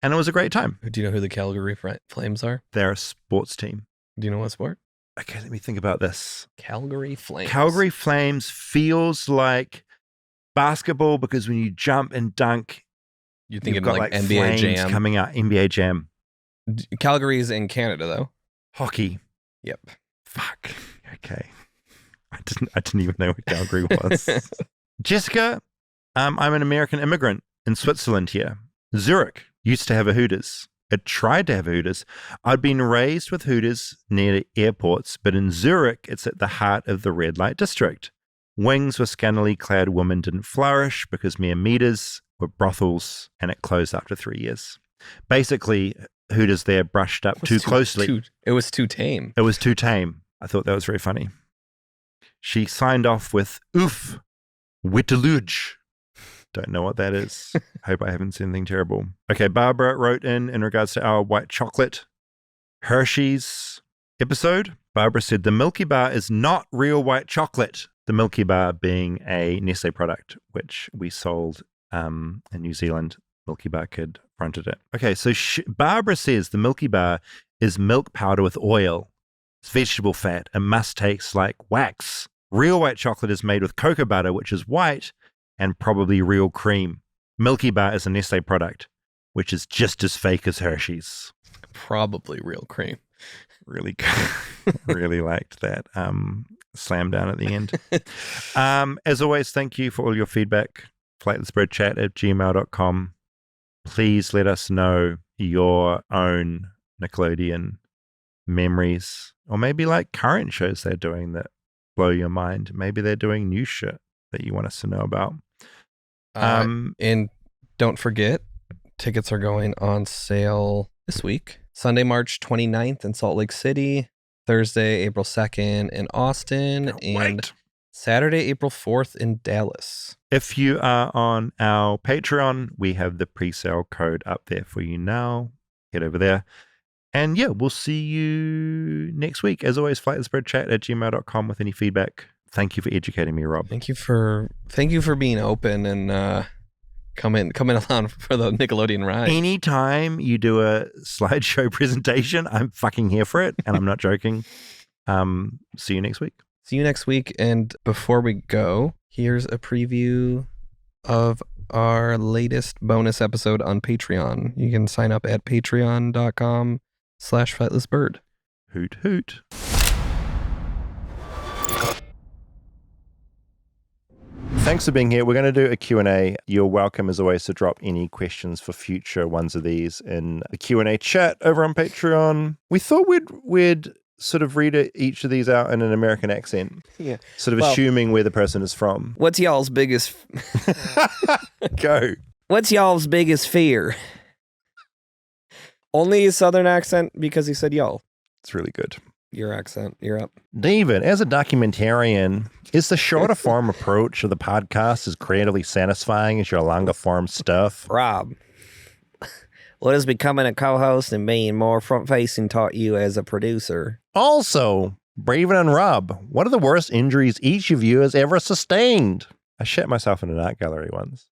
and it was a great time. Do you know who the Calgary Flames are? They're a sports team. Do you know what sport? Okay, let me think about this. Calgary Flames. Calgary Flames feels like basketball because when you jump and dunk, you're thinking got like NBA Jam coming out. NBA Jam. Calgary's in Canada though. Hockey. Yep. Fuck. Okay. I didn't even know what Calgary was. Jessica, I'm an American immigrant in Switzerland here. Zurich used to have a Hooters. It tried to have Hooters. I'd been raised with Hooters near airports, but in Zurich, it's at the heart of the red light district. Wings with scantily clad women didn't flourish because mere meters were brothels, and it closed after 3 years. Basically, Hooters there brushed up too closely. It was too tame. It was too tame. I thought that was very funny. She signed off with oof, witteluge. Don't know what that is. Hope I haven't said anything terrible. Okay, Barbara wrote in regards to our white chocolate Hershey's episode. Barbara said, the Milky Bar is not real white chocolate. The Milky Bar being a Nestle product, which we sold in New Zealand. Milky Bar Kid fronted it. Okay, so Barbara says the Milky Bar is milk powder with oil. It's vegetable fat and must taste like wax. Real white chocolate is made with cocoa butter, which is white, and probably real cream. Milky Bar is a Nestle product, which is just as fake as Hershey's. Probably real cream. Really, really liked that slam down at the end. As always, thank you for all your feedback. Flightlessbirdchat@gmail.com. Please let us know your own Nickelodeon memories, or maybe like current shows they're doing that blow your mind. Maybe they're doing new shit that you want us to know about. And don't forget, tickets are going on sale this week. Sunday, March 29th in Salt Lake City, Thursday, April 2nd in Austin, and Saturday, April 4th in Dallas. If you are on our Patreon, we have the pre-sale code up there for you now. Head over there. And yeah, we'll see you next week. As always, flightlessbirdchat@gmail.com with any feedback. Thank you for educating me, Rob. Thank you for being open and coming along for the Nickelodeon ride. Anytime you do a slideshow presentation, I'm fucking here for it, and I'm not joking. See you next week. See you next week. And before we go, here's a preview of our latest bonus episode on Patreon. You can sign up at patreon.com/flightlessbird. Hoot hoot. Thanks for being here. We're going to do a Q&A. You're welcome, as always, to drop any questions for future ones of these in the Q&A chat over on Patreon. We thought we'd sort of read each of these out in an American accent. Yeah. Sort of assuming where the person is from. What's y'all's biggest... Go. What's y'all's biggest fear? Only a Southern accent because he said y'all. It's really good. Your accent. You're up. David, as a documentarian, is the shorter form approach of the podcast as creatively satisfying as your longer form stuff? Rob, what has becoming a co-host and being more front-facing taught you as a producer? Also, Braven and Rob, what are the worst injuries each of you has ever sustained? I shit myself in an art gallery once.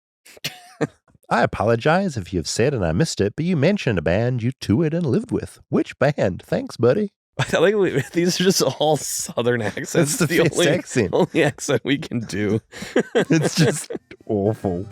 I apologize if you've said and I missed it, but you mentioned a band you toured and lived with. Which band? Thanks, buddy. I think these are just all Southern accents. It's the best accent. only accent we can do. It's just awful.